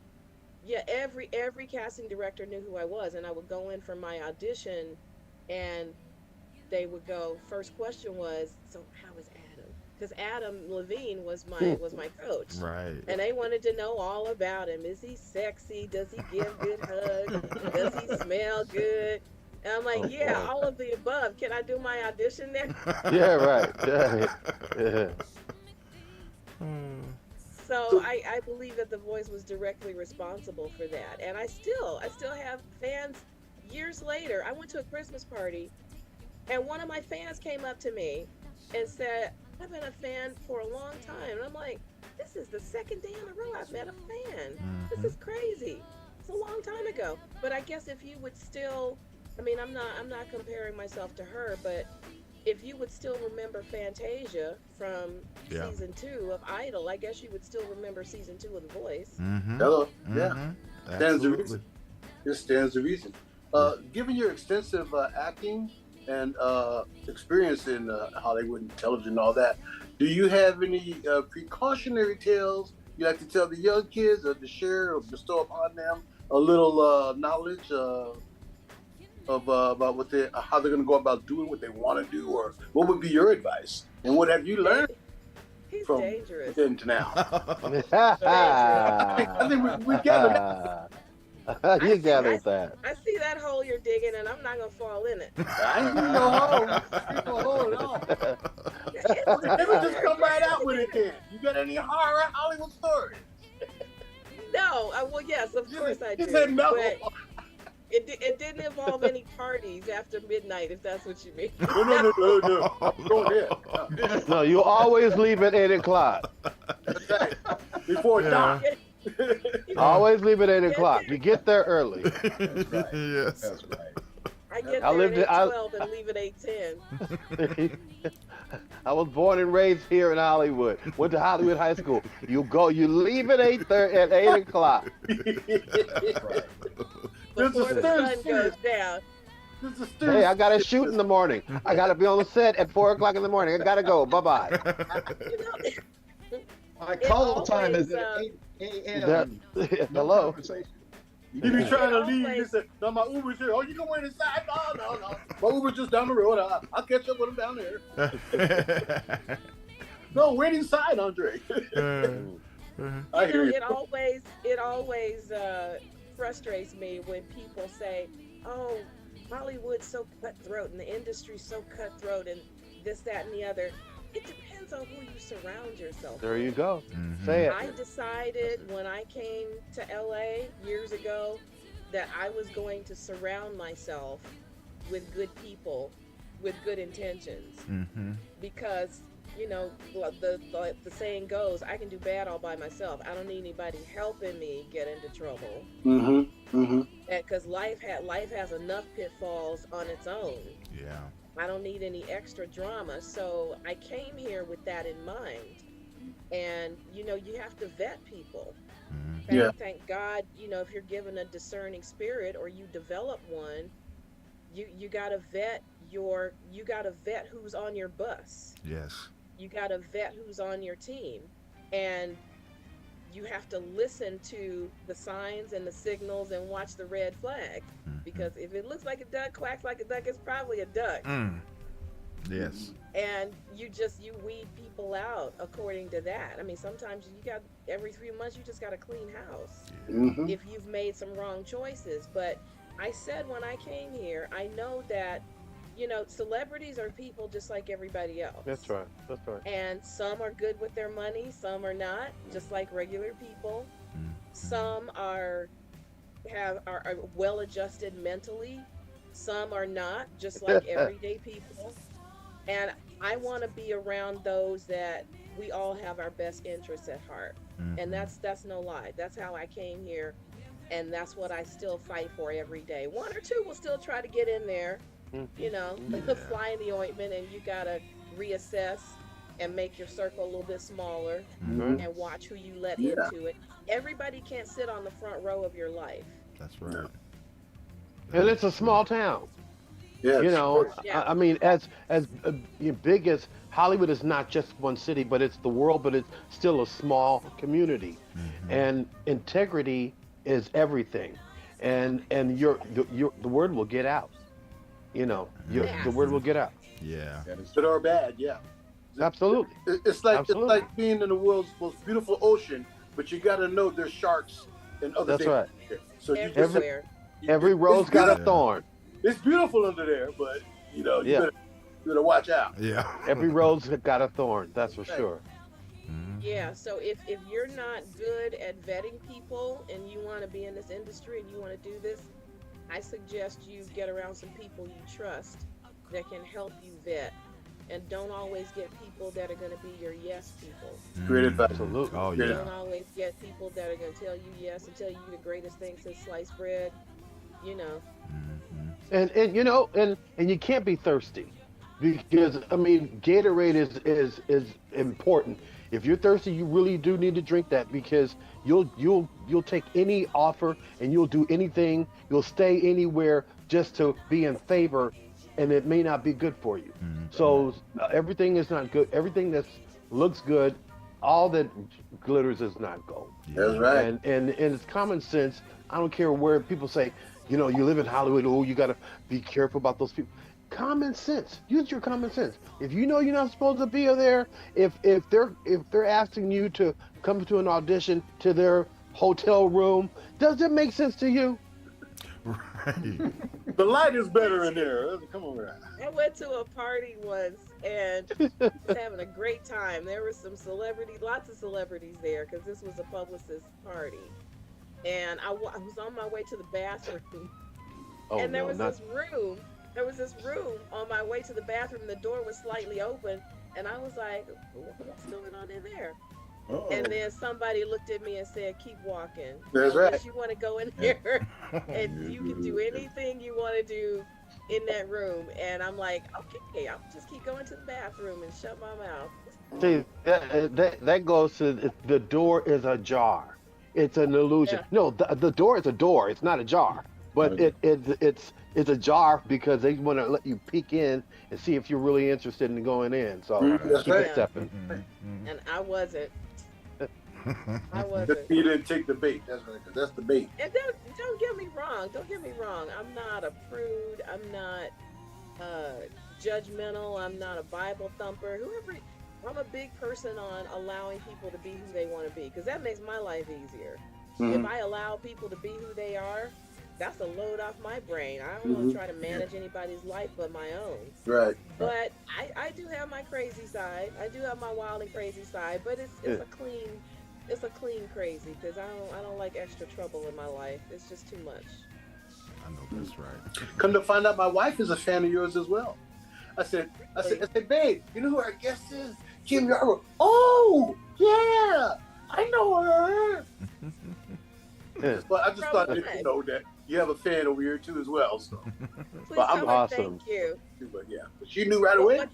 Yeah, every casting director knew who I was, and I would go in for my audition, and they would go, first question was, so how is Adam? Because Adam Levine was my coach. Right. And they wanted to know all about him. Is he sexy? Does he give good hugs? Does he smell good? And I'm like, yeah, all of the above. Can I do my audition there? Yeah, right. Yeah. So I believe that The Voice was directly responsible for that. And I still have fans years later. I went to a Christmas party and one of my fans came up to me and said, I've been a fan for a long time. And I'm like, this is the second day in a row I've met a fan. This is crazy. It's a long time ago. But I guess if you would still, I mean, I'm not comparing myself to her, but if you would still remember Fantasia from season 2 of Idol, I guess you would still remember season 2 of The Voice. Hello. Yeah. Stands the reason. This stands the reason. Given your extensive acting and experience in Hollywood and television and all that, do you have any precautionary tales you like to tell the young kids or to share or bestow upon them a little knowledge of about how they're going to go about doing what they want to do, or what would be your advice? And what have you learned He's from dangerous. then to now? I think we gathered that. You gathered that. I see that hole you're digging, and I'm not gonna fall in it. I ain't no hole. Ain't no hole at all. Let me just come right out with it then. You got any horror Hollywood stories? No, well, yes, of course I do. You said no. But it didn't involve any parties after midnight, if that's what you mean. No. Go ahead. No, you always leave at 8 o'clock. That's right. Before dark. Always leave at 8 o'clock. You get there early. That's right. Yes. That's right. I get I there lived at it- 8:12 and leave at 8:10. I was born and raised here in Hollywood. Went to Hollywood High School. You leave at 8 o'clock. Right. Before the sun goes down. Hey, I got to shoot in the morning. I got to be on the set at 4 o'clock in the morning. I got to go. Bye-bye. My call time is at 8 a.m. Hello. Conversation. You be trying to leave. You say, no, my Uber's here. Oh, you can wait inside. No. My Uber's just down the road. I'll catch up with him down there. No, wait inside, Andre. I hear you. It always frustrates me when people say, oh, Hollywood's so cutthroat and the industry's so cutthroat and this, that, and the other. It depends on who you surround yourself There with. you go. Say it. I decided when I came to LA years ago that I was going to surround myself with good people with good intentions. Because, you know, the saying goes, I can do bad all by myself. I don't need anybody helping me get into trouble. Because life has enough pitfalls on its own. Yeah. I don't need any extra drama. So I came here with that in mind. And, you know, you have to vet people. Yeah. Thank God, you know, if you're given a discerning spirit or you develop one, you gotta vet who's on your bus. Yes. You gotta vet who's on your team. And you have to listen to the signs and the signals and watch the red flag. Because if it looks like a duck, quacks like a duck, it's probably a duck. Yes. And you weed people out according to that. I mean, sometimes every 3 months you just got to clean house if you've made some wrong choices. But I said when I came here, I know that, you know, celebrities are people just like everybody else. That's right. And some are good with their money, some are not, just like regular people. Some are are well adjusted mentally. Some are not, just like everyday people. And I want to be around those that we all have our best interests at heart. And that's no lie. That's how I came here, and that's what I still fight for every day. One or two will still try to get in there, fly in the ointment, and you gotta reassess and make your circle a little bit smaller and watch who you let into it. Everybody can't sit on the front row of your life. That's right. And it's a small town. Yes. You know, Yeah. I mean, as big as Hollywood is not just one city, but it's the world, but it's still a small community. And integrity is everything. And the word will get out. You know, the word will get out. Yeah. Good or bad, yeah. Absolutely. It's like Absolutely. it's like being in the world's most beautiful ocean, but you got to know there's sharks and other That's things. right. So you Everywhere. Every rose got a beautiful. thorn. It's beautiful under there, but you better watch out. Yeah. Every rose got a thorn. That's for sure. Yeah, so if you're not good at vetting people and you want to be in this industry and you want to do this, I suggest you get around some people you trust that can help you vet. And don't always get people that are going to be your yes people. Great advice. Absolutely. Oh Yeah. yeah. Don't always get people that are going to tell you yes and tell you the greatest thing since sliced bread. You know. And you know, and you can't be thirsty, because I mean, Gatorade is important. If you're thirsty, you really do need to drink that, because you'll take any offer and you'll do anything. You'll stay anywhere just to be in favor, and it may not be good for you. So everything is not good. Everything that looks good, all that glitters is not gold. That's right. And it's common sense. I don't care where people say, you know, you live in Hollywood, oh, you got to be careful about those people. Common sense. Use your common sense. If you know you're not supposed to be there, if they're asking you to come to an audition to their hotel room, does it make sense to you? Right. The light is better in there. Come on, man. I went to a party once and was having a great time. There were some celebrities, lots of celebrities there, because this was a publicist party. And I was on my way to the bathroom, and there was this room on my way to the bathroom. The door was slightly open, and I was like, what's going on in there? Uh-oh. And then somebody looked at me and said, keep walking. That's Unless right. you want to go in there, and you can do anything you want to do in that room. And I'm like, okay, I'll just keep going to the bathroom and shut my mouth. See, that goes to the door is ajar. It's an illusion. Yeah. No, the door is a door. It's not a jar. But it's a jar because they want to let you peek in and see if you're really interested in going in. So That's keep right. it stepping. And I wasn't. I wasn't. You didn't take the bait. That's right. 'Cause that's the bait. And don't get me wrong. Don't get me wrong. I'm not a prude. I'm not judgmental. I'm not a Bible thumper. I'm a big person on allowing people to be who they want to be, because that makes my life easier. If I allow people to be who they are, that's a load off my brain. I don't want to try to manage anybody's life but my own. Right. But I do have my crazy side. I do have my wild and crazy side, but it's a clean crazy, because I don't like extra trouble in my life. It's just too much. I know that's right. Come to find out, my wife is a fan of yours as well. I said, babe, you know who our guest is? Kim Yarbrough. Oh, yeah, I know her. But I just thought that you know that you have a fan over here too as well. So, Please but I'm tell her awesome. thank you. But yeah, but she knew right away.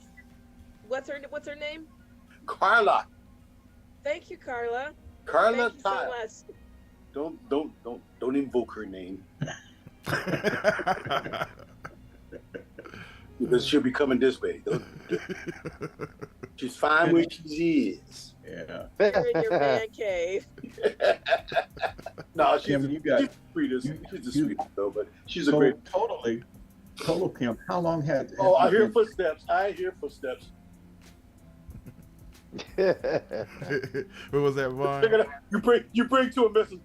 What's her name? Carla. Thank you, Carla. Carla Thank you so Tile. much. Don't invoke her name. Because she'll be coming this way. She's fine where she is. Yeah. You're in your man cave. No, she's Kim, the sweetest. She's the sweetest though, but she's a great. Total Kim, how long had? Oh, I hear footsteps. What was that, Vaughn? You bring to a message.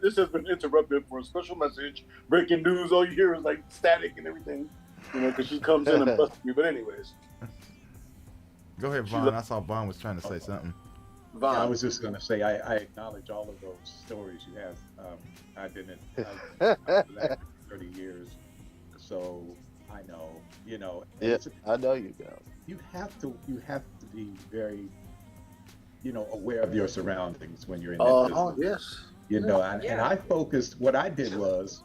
This has been interrupted for a special message. Breaking news. All you hear is like static and everything. You know, because she comes in and busts me. But anyways, Go ahead, Vaughn. I saw Vaughn was trying to say something. I was just going to say, I acknowledge all of those stories you have. I've been in for 30 years, so I know, Yeah, I know you know. You have to be very, aware of your surroundings when you're in that business. Oh, yes. And I focused, what I did was,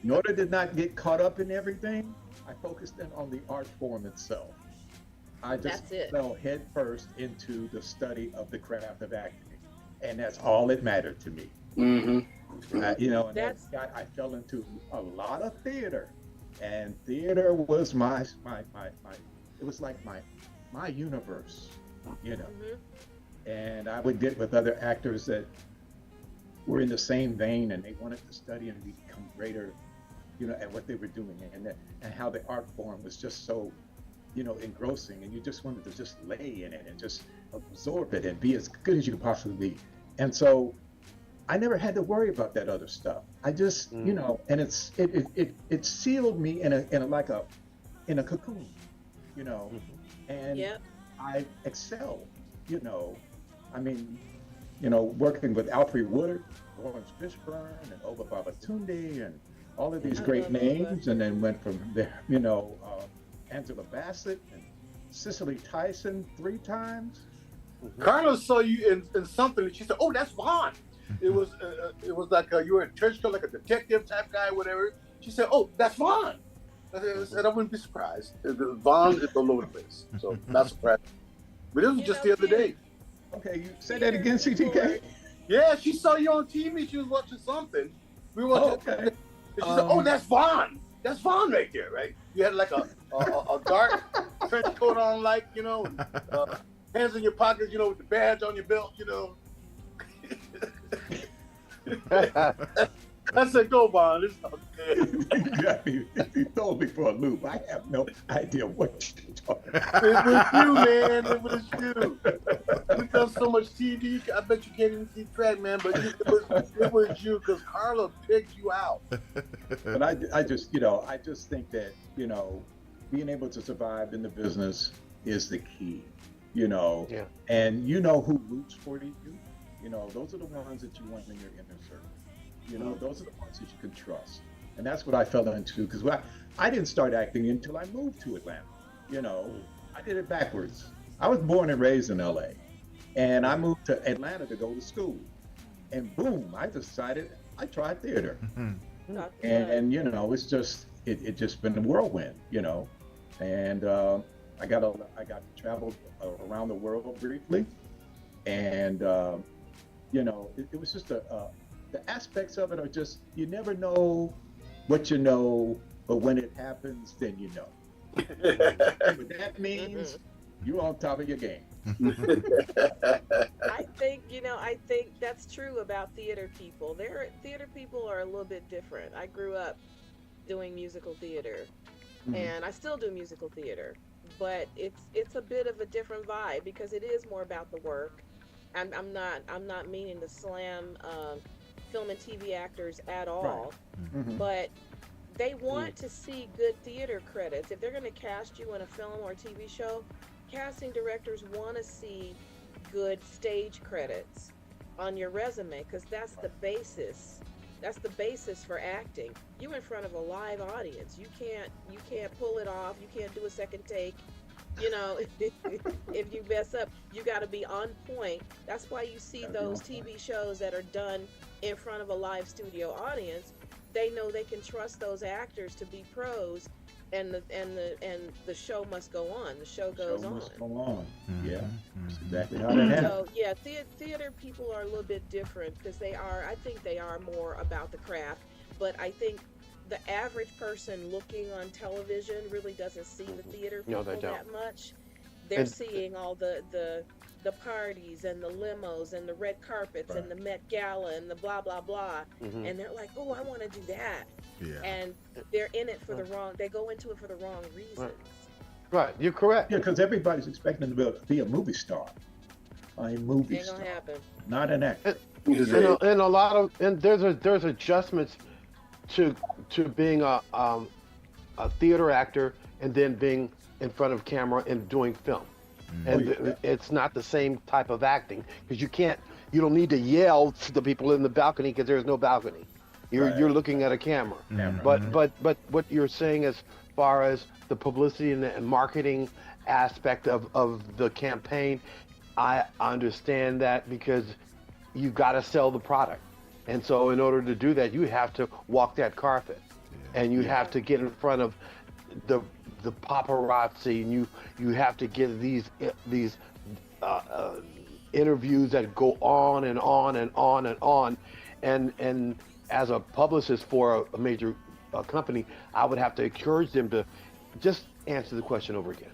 in order to not get caught up in everything, I focused in on the art form itself. I just fell head first into the study of the craft of acting, and that's all that mattered to me. Mm-hmm. I fell into a lot of theater, and theater was my it was like my universe, And I would get with other actors that were in the same vein, and they wanted to study and become greater, at what they were doing, and how the art form was just so, engrossing, and you just wanted to just lay in it and just absorb it and be as good as you could possibly be. And so I never had to worry about that other stuff. I just, and it sealed me in a cocoon, and I excelled, working with Alfred Woodard, Lawrence Fishburne, and Oba Babatunde, and all of these great names, and then went from there, Angela Bassett and Cicely Tyson 3 times. Carla saw you in something, and she said, "Oh, that's Vaughn." It was like you were in a trench coat, like a detective type guy, whatever. She said, "Oh, that's Vaughn." I said, "I wouldn't be surprised. Vaughn is all over the place, so not surprised." But this was just the other day. Okay, you say that again, CTK? Yeah, she saw you on TV. She was watching something. We were watching. Okay. And she said, "Oh, that's Vaughn. That's Vaughn right there, right?" You had like a dark trench coat on, like, and, hands in your pockets, with the badge on your belt, I said, "Go, Vaughn. It's okay." You told me for a loop. I have no idea what you're talking about. It was you, man. It was you. We've done so much TV. I bet you can't even keep track, man. But it was you, because Carla picked you out. But I just think that, being able to survive in the business is the key, Yeah. And who roots for you. Those are the ones that you want in your inner circle. Those are the ones that you can trust. And that's what I fell into, because I didn't start acting until I moved to Atlanta. I did it backwards. I was born and raised in LA, and I moved to Atlanta to go to school. And boom, I decided I tried theater. And it's just, it just been a whirlwind, And I got to travel around the world briefly. And, it was just the aspects of it are just, you never know what you know, but when it happens, then you know. What that means, you're on top of your game. I think that's true about theater people. Theater people are a little bit different. I grew up doing musical theater, and I still do musical theater, but it's a bit of a different vibe, because it is more about the work. I'm not meaning to slam film and TV actors at all, but they want to see good theater credits. If they're going to cast you in a film or TV show, casting directors want to see good stage credits on your resume, because that's the basis. That's the basis for acting. You in front of a live audience. You can't pull it off. You can't do a second take. If you mess up, you got to be on point. That's why you see those TV shows that are done in front of a live studio audience. They know they can trust those actors to be pros, and the show must go on. The show goes on. Must go on. Yeah, that's exactly how that happens. So yeah, theater people are a little bit different, because I think they are more about the craft. But I think the average person looking on television really doesn't see the theater people that much. They're seeing all the parties and the limos and the red carpets and the Met Gala and the blah blah blah, and they're like, "Oh, I want to do that." And they're in it for they go into it for the wrong reasons. Right, you're correct. Yeah, because everybody's expecting to be a movie star. A movie Ain't star. gonna happen. Not an actor. And there's adjustments to being a theater actor, and then being in front of camera and doing film. And it's not the same type of acting because you don't need to yell to the people in the balcony because there's no balcony. You're looking at a camera. But what you're saying as far as the publicity and marketing aspect of the campaign, I understand that because you've got to sell the product. And so in order to do that, you have to walk that carpet. And you have to get in front of the paparazzi, and you have to get these interviews that go on and on and on and on. And as a publicist for a major company, I would have to encourage them to just answer the question over again.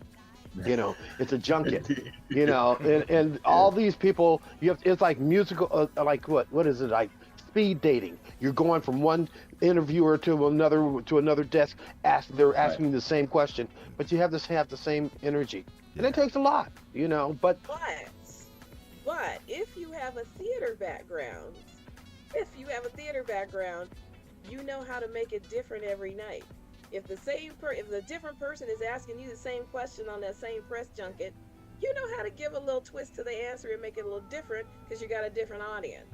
It's a junket. And all these people, it's like musical, like what is it, like speed dating? You're going from one interviewer to another desk. They're asking the same question, but you have to have the same energy, and it takes a lot, But if you have a theater background, you know how to make it different every night. If the different person is asking you the same question on that same press junket, you know how to give a little twist to the answer and make it a little different because you got a different audience.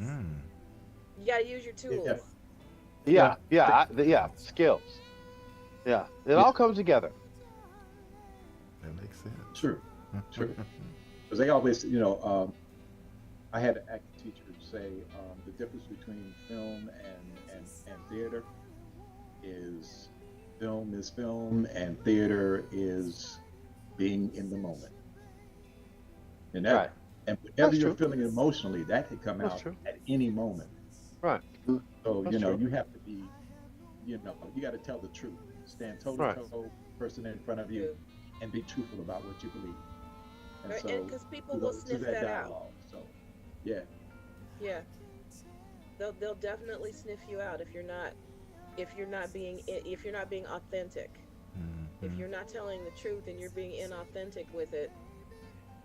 You got to use your tools. Skills. It all comes together. That makes sense. True. Because they always, I had an acting teacher say the difference between film and theater is film is film and theater is being in the moment. And that, and whatever you're feeling emotionally, that could come out at any moment. Right. So, you have to be, you got to tell the truth. Stand toe-to-toe, person in front of you, and be truthful about what you believe. And so, because people will sniff that out. So, yeah. They'll definitely sniff you out if you're not being authentic. If you're not telling the truth and you're being inauthentic with it,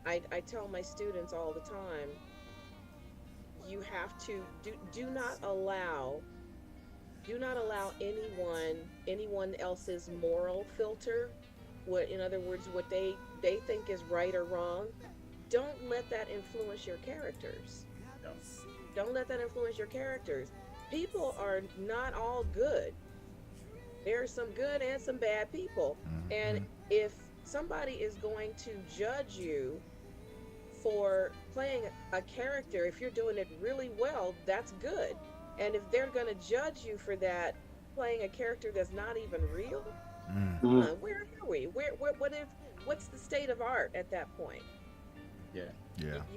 I tell my students all the time, you have to do not allow anyone else's moral filter, in other words, what they think is right or wrong. Don't let that influence your characters. Don't let that influence your characters. People are not all good. There are some good and some bad people. And if somebody is going to judge you for playing a character, if you're doing it really well, that's good. And if they're going to judge you for that, playing a character that's not even real, where are we? What's the state of art at that point?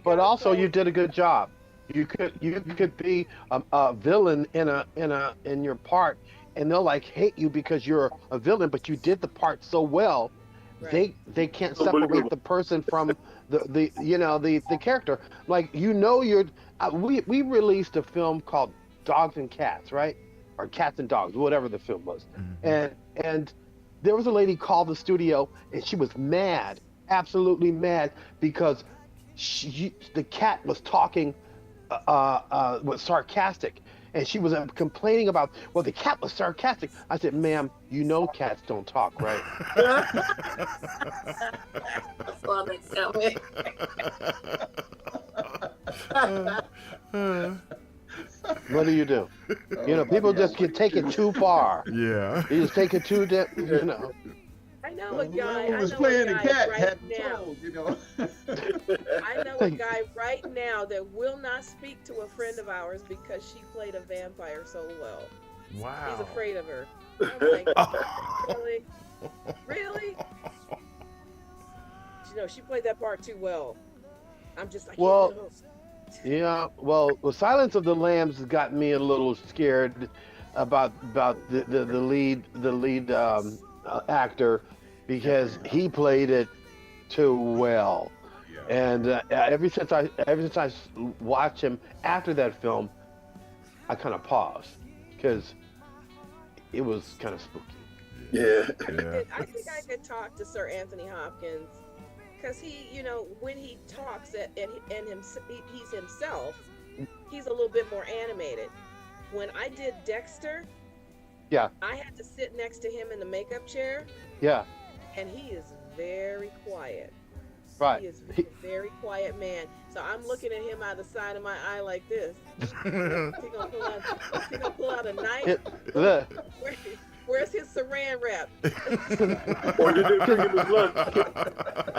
But also, you did a good job. You could be a villain in your part, and they'll hate you because you're a villain, but you did the part so well. Right. They can't separate the person from the character. We released a film called Dogs and Cats, right? Or Cats and Dogs, whatever the film was. And there was a lady called the studio, and she was mad, absolutely mad, because the cat was talking was sarcastic, and she was complaining about, well, the cat was sarcastic. I said, ma'am, cats don't talk, right? That's why they tell me. What do? People just take it too far. Yeah. You just take it too I know a guy. Who was playing the cat right now. I know a guy right now that will not speak to a friend of ours because she played a vampire so well. Wow. He's afraid of her. I'm like, really? She played that part too well. I'm just like, yeah. Well, Silence of the Lambs has gotten me a little scared about the lead actor, because he played it too well. And ever since I watched him after that film, I kind of paused because it was kind of spooky. I think I could talk to Sir Anthony Hopkins, because he, when he talks he's himself, he's a little bit more animated. When I did Dexter, I had to sit next to him in the makeup chair. And he is very quiet. Right. He is a very quiet man. So I'm looking at him out the side of my eye like this. He gonna pull out a knife? Where's his saran wrap? Or did they bring him his lunch?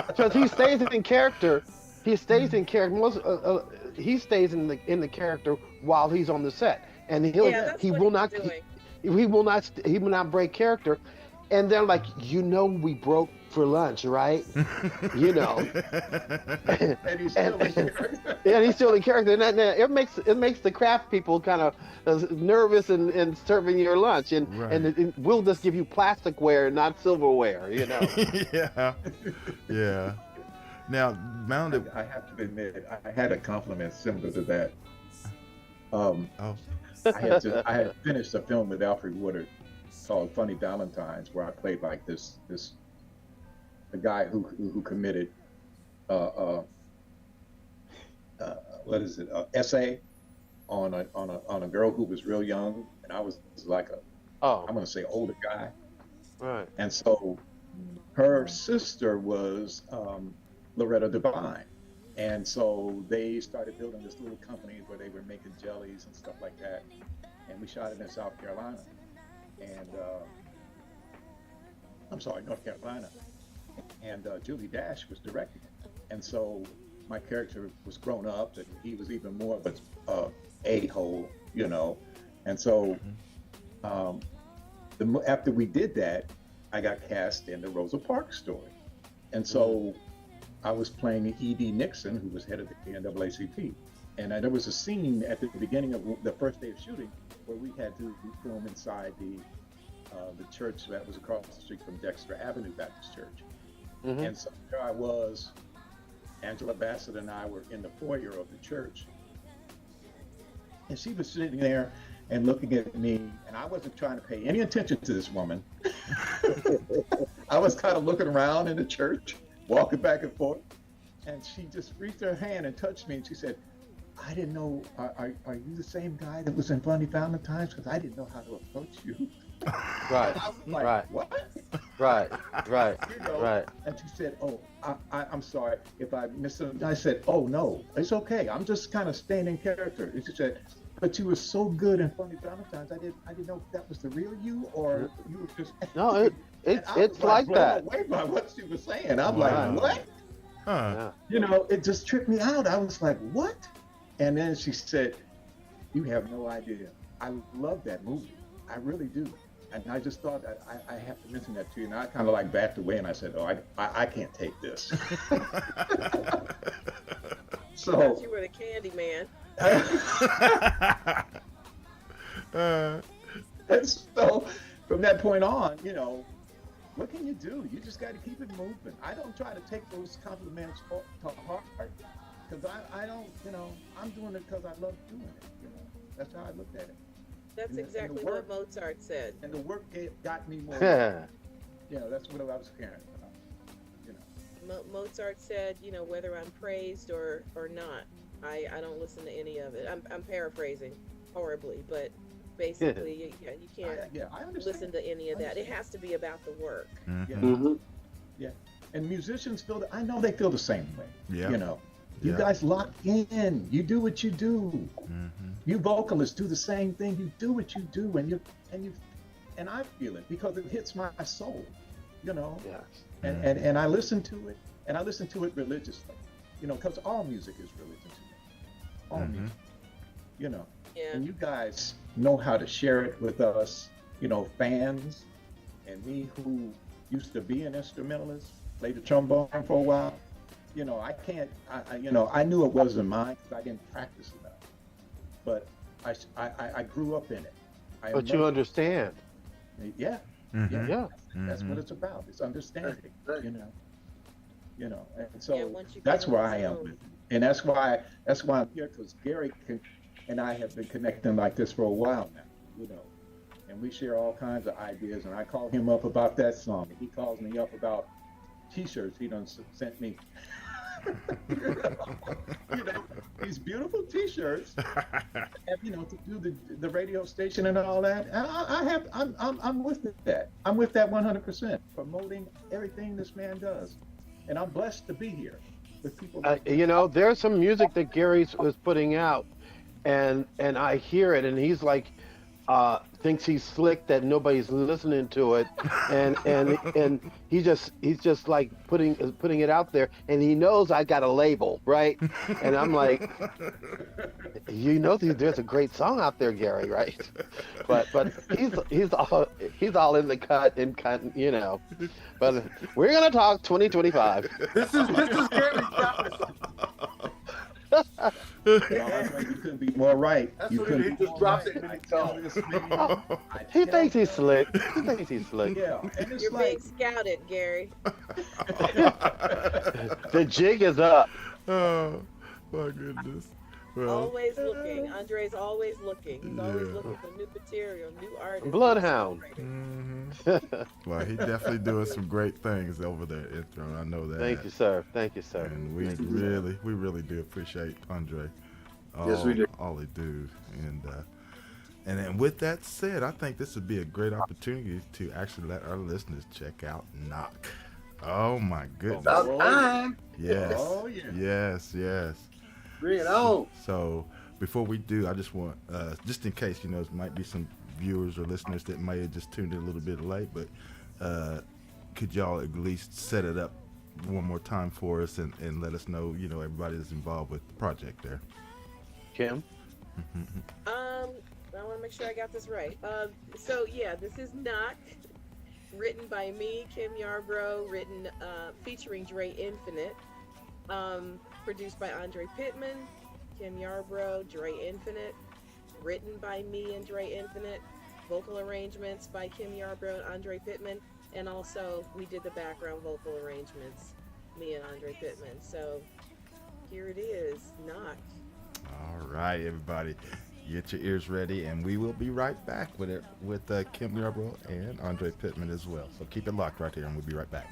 Because he stays in character. He stays in character. He stays in the character while he's on the set, and he will not break character. And they're like, we broke for lunch, right? And he's still in character. And he's still in character. And it makes the craft people kind of nervous in serving your lunch. And Right. and we'll just give you plasticware, not silverware. Yeah. Now, Mounded. I have to admit, I had a compliment similar to that. I had finished a film with Alfred Woodard called Funny Valentines, where I played like a guy who committed essay on a girl who was real young, and I was like I'm gonna say older guy. Right. And so her sister was Loretta Devine. And so they started building this little company where they were making jellies and stuff like that. And we shot it in South Carolina. And North Carolina. And Julie Dash was directing it. And so my character was grown up, and he was even more of a a-hole, And so after we did that, I got cast in the Rosa Parks story. And so I was playing E.D. Nixon, who was head of the NAACP. And there was a scene at the beginning of the first day of shooting where we had to film inside the church that was across the street from Dexter Avenue Baptist Church. Mm-hmm. And so there I was, Angela Bassett and I were in the foyer of the church. And she was sitting there and looking at me, and I wasn't trying to pay any attention to this woman. I was kind of looking around in the church, walking back and forth, and she just reached her hand and touched me, and she said, I didn't know, are you the same guy that was in Funny Valentines? Because I didn't know how to approach you. Right, like, right. What? Right. Right. And she said, oh, I'm sorry if I misunderstood. I said, oh, no, it's okay. I'm just kind of staying in character. And she said, but you were so good in Funny Valentines. I didn't know if that was the real you or you were just. No, it's like that. Blown away by what she was saying. I'm like, what? Huh. It just tripped me out. I was like, what? And then she said, you have no idea. I love that movie. I really do. And I just thought that I have to mention that to you. And I kind of like backed away and I said, oh, I can't take this. So I thought you were the candy man. And so from that point on, what can you do? You just got to keep it moving. I don't try to take those compliments to heart because I don't, I'm doing it because I love doing it. That's how I looked at it. That's exactly what Mozart said. And the work got me more. That's what I was hearing. Mozart said, whether I'm praised or not, I don't listen to any of it. I'm paraphrasing horribly, but basically, you can't listen to any of that. It has to be about the work. Mm-hmm. Yeah. And musicians I know they feel the same way. Yeah. You guys lock in. You do what you do. Mm-hmm. You vocalists do the same thing. You do what you do, and I feel it because it hits my soul. Yes. And I listen to it, and I listen to it religiously. Because all music is religion to me. All music. Yeah. And you guys know how to share it with us, fans, and me who used to be an instrumentalist, played the trombone for a while. I can't. I knew it wasn't mine because I didn't practice enough. But I grew up in it. But you understand. Yeah. Mm-hmm. Yeah. That's what it's about. It's understanding. Right. And so once you that's get where on I am zone. with it. And that's why I'm here because Gary and I have been connecting like this for a while now. And we share all kinds of ideas. And I call him up about that song. He calls me up about T-shirts he done sent me. These beautiful T-shirts, and, to do the radio station and all that. And I'm with that. I'm with that 100%, promoting everything this man does, and I'm blessed to be here. But people You know, there's some music that Gary was putting out, and I hear it, and he's like, thinks he's slick that nobody's listening to it, and he's just like putting it out there, and he knows I got a label, right? And I'm like, you know, there's a great song out there, Gary, right? But he's all in the cut and you know. But we're gonna talk 2025. This is Gary Chapman. you couldn't be more right. That's You what couldn't he be just more drops right. it in I the tell tone. this man, He thinks he's slick. He thinks he's slick. yeah, and it's You're like being scouted, Gary. The jig is up. Oh my goodness. Well, Always looking. Andre's always looking. He's always Yeah. looking for new material, new artists. Bloodhound. well, he definitely doing some great things over there, intro. I know that. Thank you, sir. Thank you, sir. And we really do appreciate Andre. Yes, we do. All he do, and then with that said, I think this would be a great opportunity to actually let our listeners check out Knock. Oh my goodness! About time. Yes. Oh, yeah. Yes. Bring it on. So before we do, I just want, just in case, you know, there might be some viewers or listeners that may have just tuned in a little bit late, but could y'all at least set it up one more time for us and let us know, you know, everybody that's involved with the project there. Kim? I want to make sure I got this right. So yeah, this is Knock, written by me, Kim Yarbrough, featuring Dre Infinite, produced by Andre Pittman, Kim Yarbrough, Dre Infinite, written by me and Dre Infinite, vocal arrangements by Kim Yarbrough and Andre Pittman, and also we did the background vocal arrangements, me and Andre Pittman. So here it is, Knock. All right, everybody, get your ears ready, and we will be right back with it with Kim Yarbrough and Andre Pittman as well. So keep it locked right here, and we'll be right back.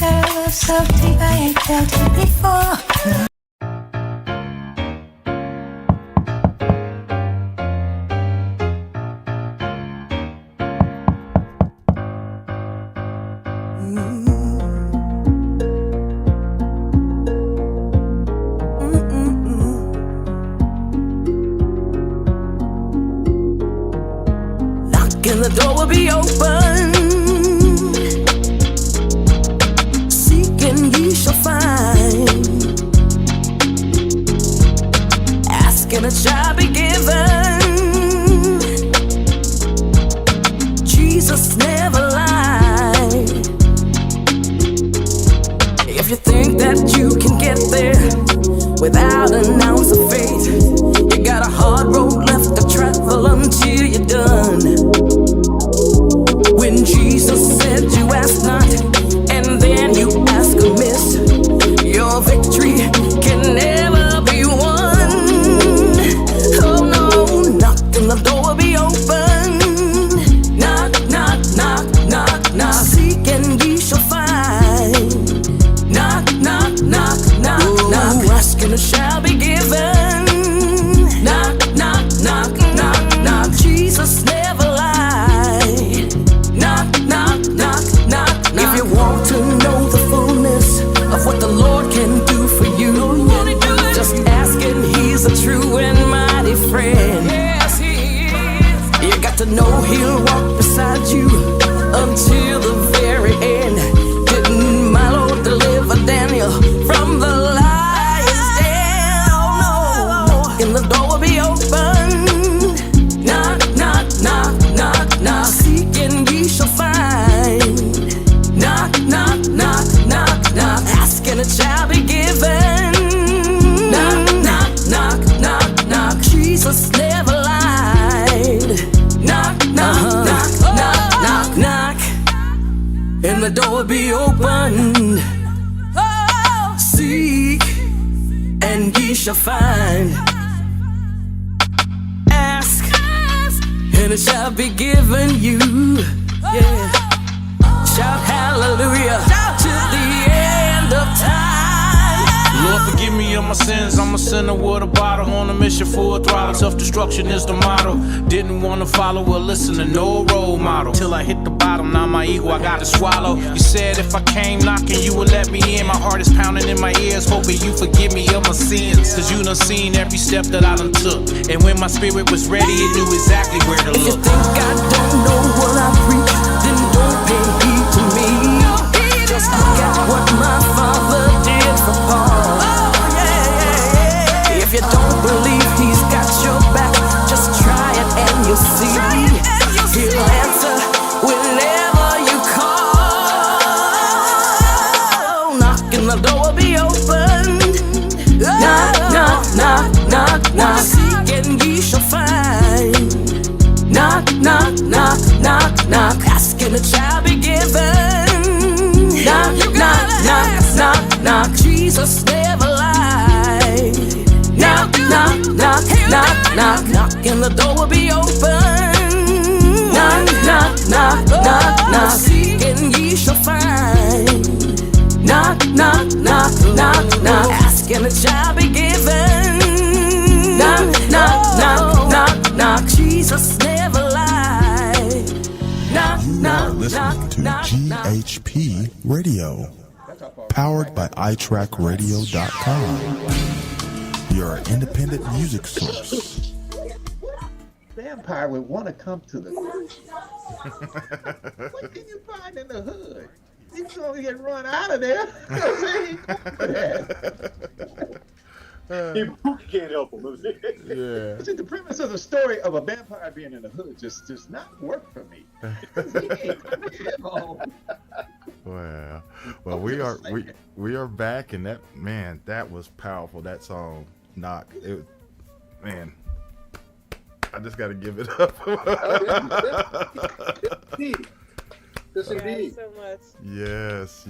Gotta love so deep I ain't felt it before. Knocking, the door will be open. Seeking, ye shall find. Asking, it shall be given. Jesus never lied. If you think that you can get there without an ounce of faith, you got a hard road left to travel until you're done. When Jesus said you ask not, and then you ask amiss, your victory can never be won. Oh no, knocking, the door will be open. Knock, knock, knock, knock, knock. Seek and ye shall find. Knock, knock, knock, knock, knock. Asking, it shall be given. Knock, knock, knock, knock, knock. Jesus never lied. Knock, knock, knock, knock, knock. If you want to know the fullness of what the Lord can do for you, just ask him. He's a true and mighty friend. Yes, he is. You got to know he'll walk beside you until the very end. Didn't my Lord deliver Daniel from the lion's den? Oh no, and the door will be open. Knock, knock, knock, knock, knock. Seek and ye shall find. Knock, knock, knock, knock, knock. Ask and it shall be given. Knock, knock, knock, knock, knock. Jesus never lied. Knock, knock, knock, knock, knock, knock. And the door will be open. Oh, seek and ye shall find. and it shall be given you. Yeah. Shout hallelujah to the end of time. Lord, forgive me of my sins. I'm a sinner with a bottle on a mission for a throttle. Self-destruction is the motto. Didn't want to follow or listen to no role model. Till I hit the bottom, now my ego I gotta swallow. You said if I came knocking, you would let me in. My heart is pounding in my ears, hoping you forgive me of my sins. Cause you done seen every step that I done took. And when my spirit was ready, it knew exactly where to If you look. think I don't know what I preach, then don't pay heed to me. Just look at what my father did for Paul. If you don't believe he's got your back, just try it and you'll see. He'll answer whenever you call. Knocking, the door will be open. Knock, knock, knock, knock, knock. Seek and ye shall find. Knock, knock, knock, knock, knock. Asking it shall be given. Knock, knock, knock, knock, knock. Jesus never lied. Knock, knock, knock, knock, knock. Knocking, the door will be open. Knock, knock, knock, knock, knock. Seek and ye shall find. Knock, knock, knock, knock, knock. Asking it shall be given. Knock, knock, knock, knock, knock. Jesus never lied. Knock, You are knock, listening knock, to knock, knock. GHP Radio, powered by iTrackRadio.com, your independent music source. Vampire would want to come to the hood. What can you find in the hood? He's going to get run out of there. He can't help him. Yeah. See, the premise of the story of a vampire being in the hood just not work for me. Well, we are back, and that was powerful. That song, Knock. Man, I just got to give it up. Yes, indeed. So much. Yes.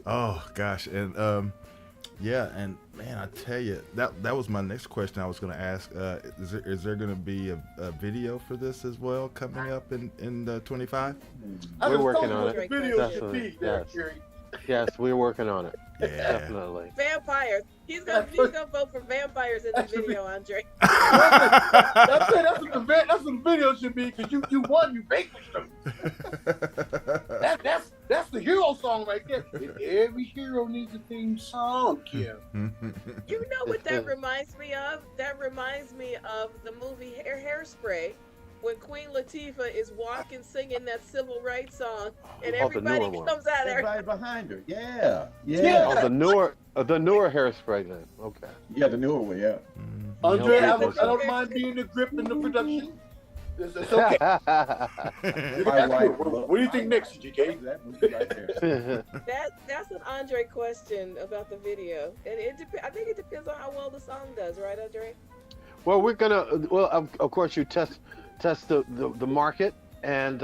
Oh gosh, and yeah, and man, I tell you, that was my next question I was going to ask. Is there going to be a video for this as well coming up in the 25? We're working on it. Video should be there, Jerry. Yes, we're working on it. Yeah. Definitely. Vampires. He's gonna vote for vampires in the video, Andre. That's what the video should be, because you won, you vanquished them. That's the hero song right there. Every hero needs a theme song, Kim. You know what that reminds me of? That reminds me of the movie Hairspray, when Queen Latifah is walking singing that civil rights song, and everybody comes out there. Everybody behind her. Yeah. Oh, the newer Hairspray then. Okay. Yeah, the newer one, yeah. Andre, I don't mind being the grip in the production. It's okay. What do you think next, GK? That's an Andre question about the video, and I think it depends on how well the song does, right, Andre? Well, we're gonna. Well, of course, you test the market, and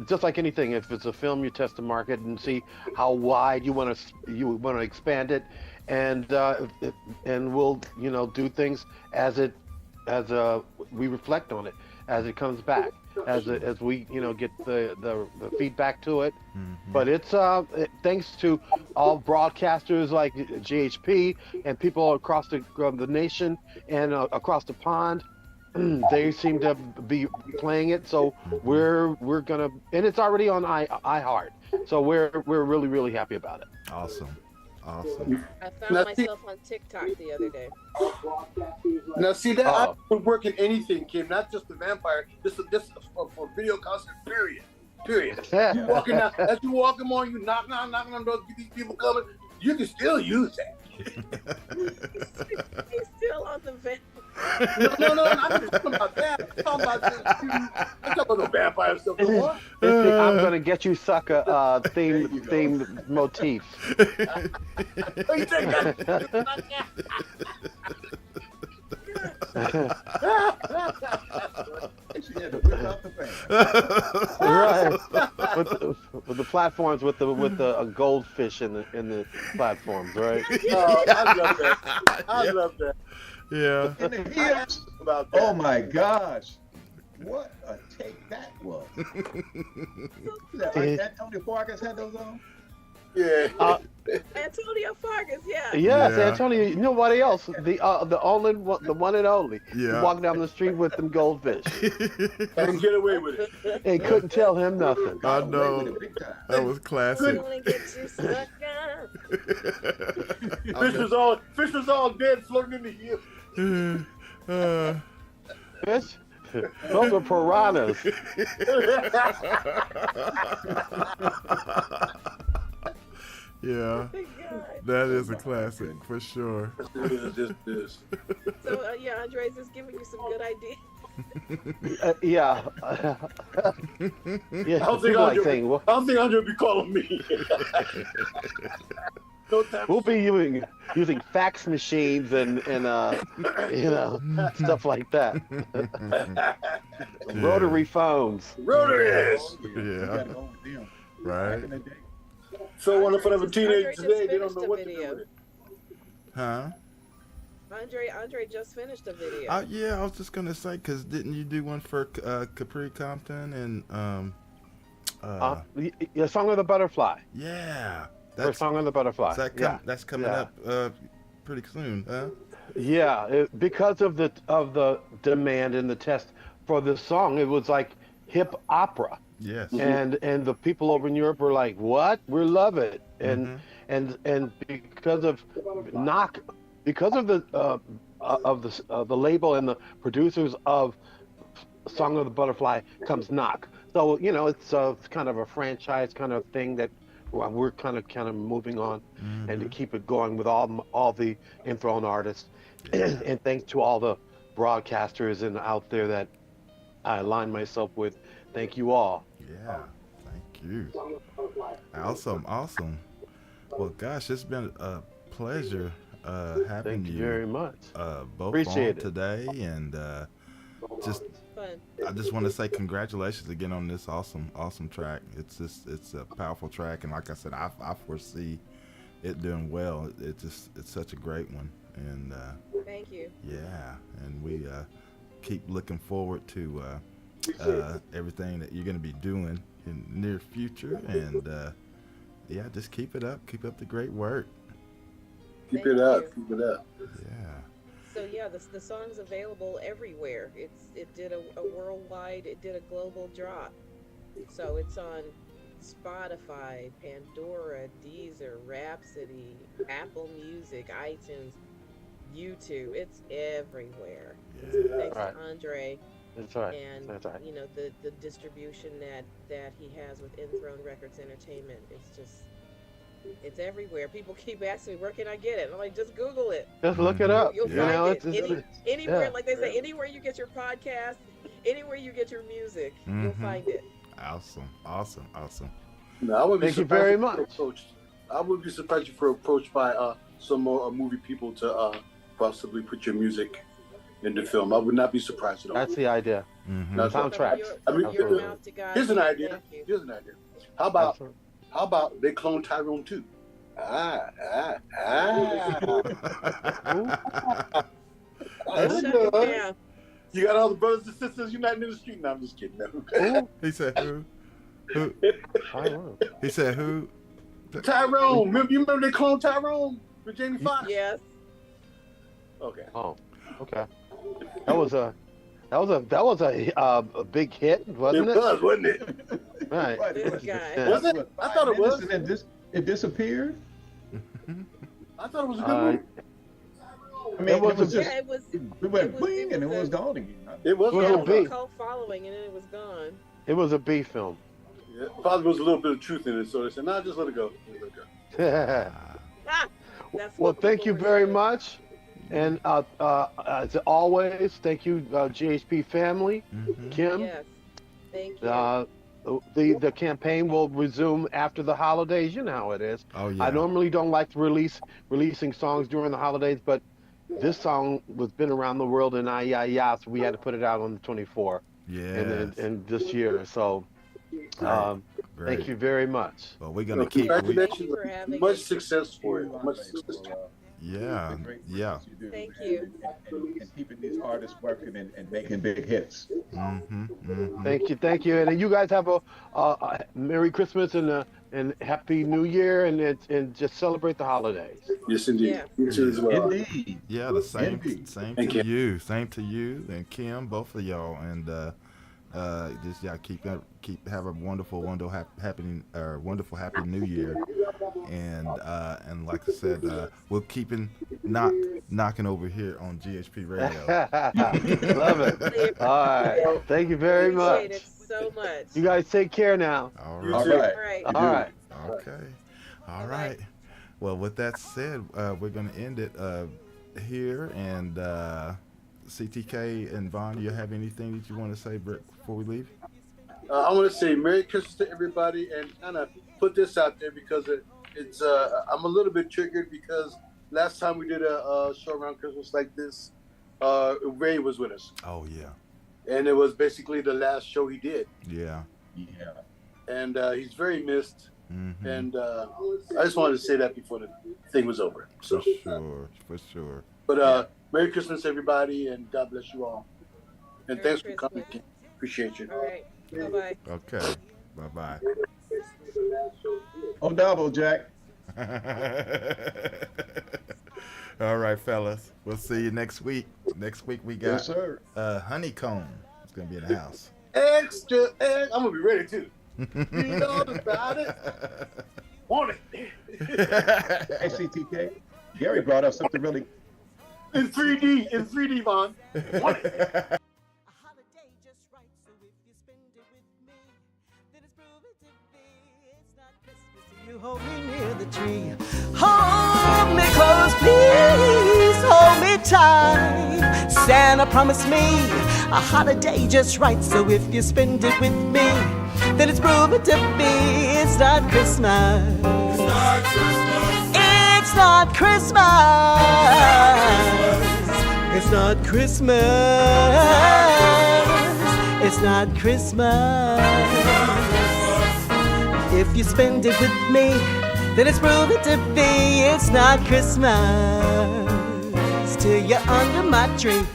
just like anything, if it's a film, you test the market and see how wide you want to expand it, and we'll do things as we reflect on it as it comes back, as we get the feedback to it. Mm-hmm. But it's thanks to all broadcasters like GHP and people across the nation and across the pond. They seem to be playing it, so we're gonna, and it's already on iHeart, so we're really, really happy about it. Awesome. I found myself on TikTok the other day. Now see that I would work in anything, Kim, not just the vampire. This is for video concert. Period. You walking out, as you walking on, you knocking on doors, get these people coming. You can still use that. He's still on the vampire. No, I'm not talking about that. I'm talking about this. I'm talking about the vampire stuff. I'm gonna get you, sucker. Theme motif. Oh, you take that? Right. With the platforms, with the goldfish in the platforms, right? Oh, I love that. Yeah. And the about that. Oh my gosh. What a take that was. That, right, that Tony Farkas had those on? Yeah. Antonio Fargas, yeah. Yes, Yeah. Antonio. Nobody else. The only one, the one and only. Yeah. He walked down the street with them goldfish And get away with it. and couldn't tell him nothing. I know. That was classic. Fish was all dead, floating in the hill. Fish? Those are piranhas. Yeah, that is a classic for sure. This. So yeah, Andre's just giving you some good ideas. Yeah. Yeah. I don't think Andre will be calling me. No time. We'll be using fax machines and stuff like that. Rotary phones. Rotaries. Yeah. Right. So wonderful of a teenager Andre today, they just don't know what to finished a do with it. Huh? Andre just finished a video. Yeah, I was just gonna say, cause didn't you do one for Capri Compton and yeah, Song of the Butterfly. Yeah, That's Song of the Butterfly. That's coming up pretty soon, huh? Yeah, because of the demand and the test for this song, it was like hip opera. Yes. And the people over in Europe were like, "What? We love it." And because of because of the label and the producers of Song of the Butterfly comes Knock. So it's kind of a franchise kind of thing that we're kind of moving on, and to keep it going with all the enthroned artists, and thanks to all the broadcasters and out there that I align myself with. Thank you all. Yeah, thank you. Awesome. Well, gosh, it's been a pleasure having you very much. Both Appreciate on it. today, and I just want to say congratulations again on this awesome track. It's a powerful track, and like I said, I foresee it doing well. It's such a great one, and thank you. Yeah, and we keep looking forward to everything that you're going to be doing in the near future, and just keep it up the great work. Keep it up. Yeah. So yeah, the song's available everywhere. It did a worldwide, it did a global drop. So it's on Spotify, Pandora, Deezer, Rhapsody, Apple Music, iTunes, YouTube. It's everywhere. Thanks to Andre. That's right. And That's right. the distribution that he has with Enthroned Records Entertainment. It's everywhere. People keep asking me, where can I get it? I'm like, just Google it. Just look it up. You'll find it. Anywhere, yeah. like they say, anywhere you get your podcast, anywhere you get your music, you'll find it. Awesome. No, I wouldn't be Thank you surprised very if much. I would be surprised if you were approached by some more movie people to possibly put your music in the film. I would not be surprised at all. That's the idea. Soundtracks. Here's an idea. How about they clone Tyrone too? Yeah. You got all the brothers and sisters united in the street. No, I'm just kidding. No. He said who? He said who? Tyrone. Remember they cloned Tyrone with Jamie Foxx? Yes. Okay. Oh, okay. That was a big hit, wasn't it? It was, wasn't it? Right. This guy. Was it? I thought it was. It disappeared. I thought it was a good movie. I mean, It was just, Yeah, it was. we went bling and it was gone again. It was. Well, It it was be. a cult following, and then it was gone. It was a B film. Yeah, probably was a little bit of truth in it, so they said, "Nah, just let it go." Just let it go. That's Well, what thank you people were very saying. much. And as always, thank you, GHP family. Kim, Yes. Thank you. the campaign will resume after the holidays. You know how it is. Oh yeah. I normally don't like to releasing songs during the holidays, but this song was been around the world in so we had to put it out on the 24th. Yeah. And this year. So Great. thank you very much. Well, we're gonna keep. Congratulations. for having Much us. success for it. Much success. Yeah, yeah. Thank you. And keeping these artists working and making big hits. Thank you, and you guys have a Merry Christmas and Happy New Year, and just celebrate the holidays. Yes, indeed. Yeah. You too as well. Indeed. Yeah, the same Thank to you. you. Same to you and Kim, both of y'all. And just keep have a wonderful happy New Year. And like I said, we'll keep knocking over here on GHP Radio. Love it. All right. Thank you very much. Appreciate it so much. You guys take care now. All All right. right. All right. All right. Okay. All right. Well, with that said, we're going to end it here. And CTK and Vaughn, do you have anything that you want to say before we leave? I want to say Merry Christmas to everybody and kind of put this out there because it's I'm a little bit triggered because last time we did a show around Christmas like this, Ray was with us. Oh, yeah. And it was basically the last show he did. Yeah. Yeah. And he's very missed. Mm-hmm. And I just wanted to say that before the thing was over. So For sure. But Merry Christmas, everybody, and God bless you all. And Merry thanks Christmas. for coming. Appreciate you. All right. Bye-bye. Okay. Bye-bye. On double, Jack. All right, fellas. We'll see you next week. Next week we got Yes, sir. Honeycomb. It's going to be in the house. Extra egg. I'm going to be ready, too. You know about it. Want it. Hey, CTK. Gary brought up something really. In 3D, Vaughn. Want it. A holiday just right, so if you spend it with me, then it's proven to be it's not Christmas. You hold me near the tree, hold me close, please, hold me tight. Santa promised me a holiday just right, so if you spend it with me, then it's proven to be it's not Christmas. It's not Christmas. It's not Christmas. It's not Christmas. If you spend it with me, then it's proven to be it's not Christmas till you're under my tree.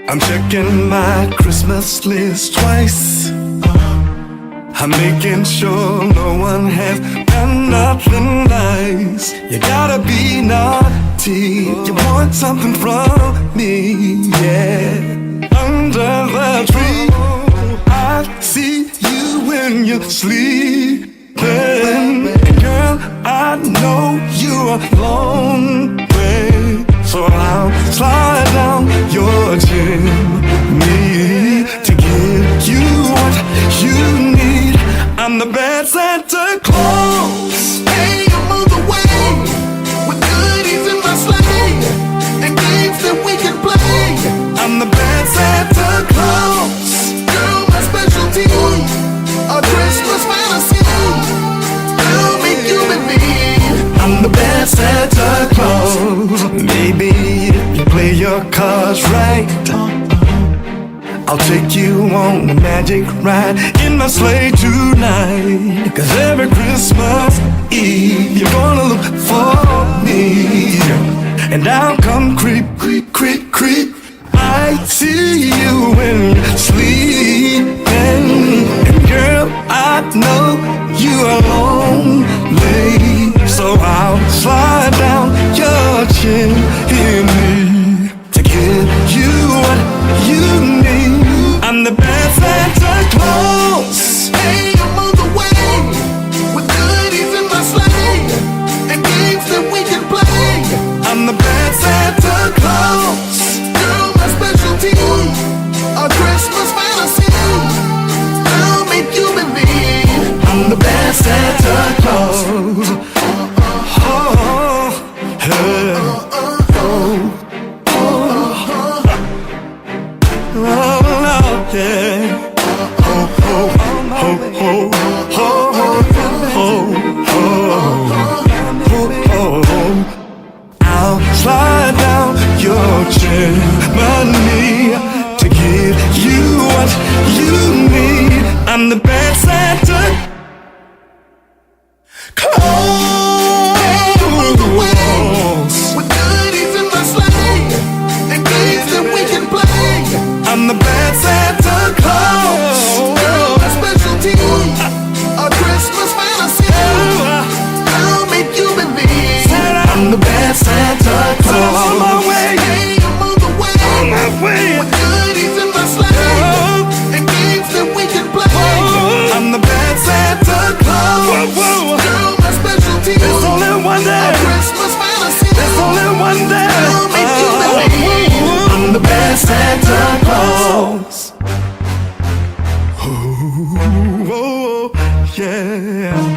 I'm checking my Christmas list twice. I'm making sure no one has done nothing nice. You gotta be naughty. You want something from me, yeah. Under the tree, I see you when you're sleeping. And girl, I know you're a long way, so I'll slide down your chimney to give you what you need. I'm the bad Santa Claus. Hey, I'm on the way with goodies in my sleigh and games that we can play. I'm the bad Santa Claus. Girl, my specialty, a Christmas fantasy. Girl, make you and me. I'm the bad Santa Claus. Maybe if you play your cards right, I'll take you on a magic ride in my sleigh tonight. 'Cause every Christmas Eve you're gonna look for me, and I'll come creep, creep, creep, creep. I see you when you're sleeping, and girl, I know you are lonely, so I'll slide down your chimney to give you what you need. I'm the bad Santa Claus. Hey, I'm on the way with goodies in my sleigh and games that we can play. I'm the bad Santa Claus. Girl, my specialty, a Christmas fantasy. I'm the bad Santa Claus. With goodies in my sleigh and games that we can play. I'm the bad Santa Claus. Girl, my specialty, a Christmas fantasy. I'll make you believe I'm the bad Santa Claus. I'm on my way. Hey, I'm on the way. On my way. With goodies in my sleigh and games that we can play. I'm the bad Santa Claus. Girl, my specialty, there's only one day. A Christmas fantasy. There's only one day. I'll make you believe I'm the bad Santa Claus. Oh, yeah.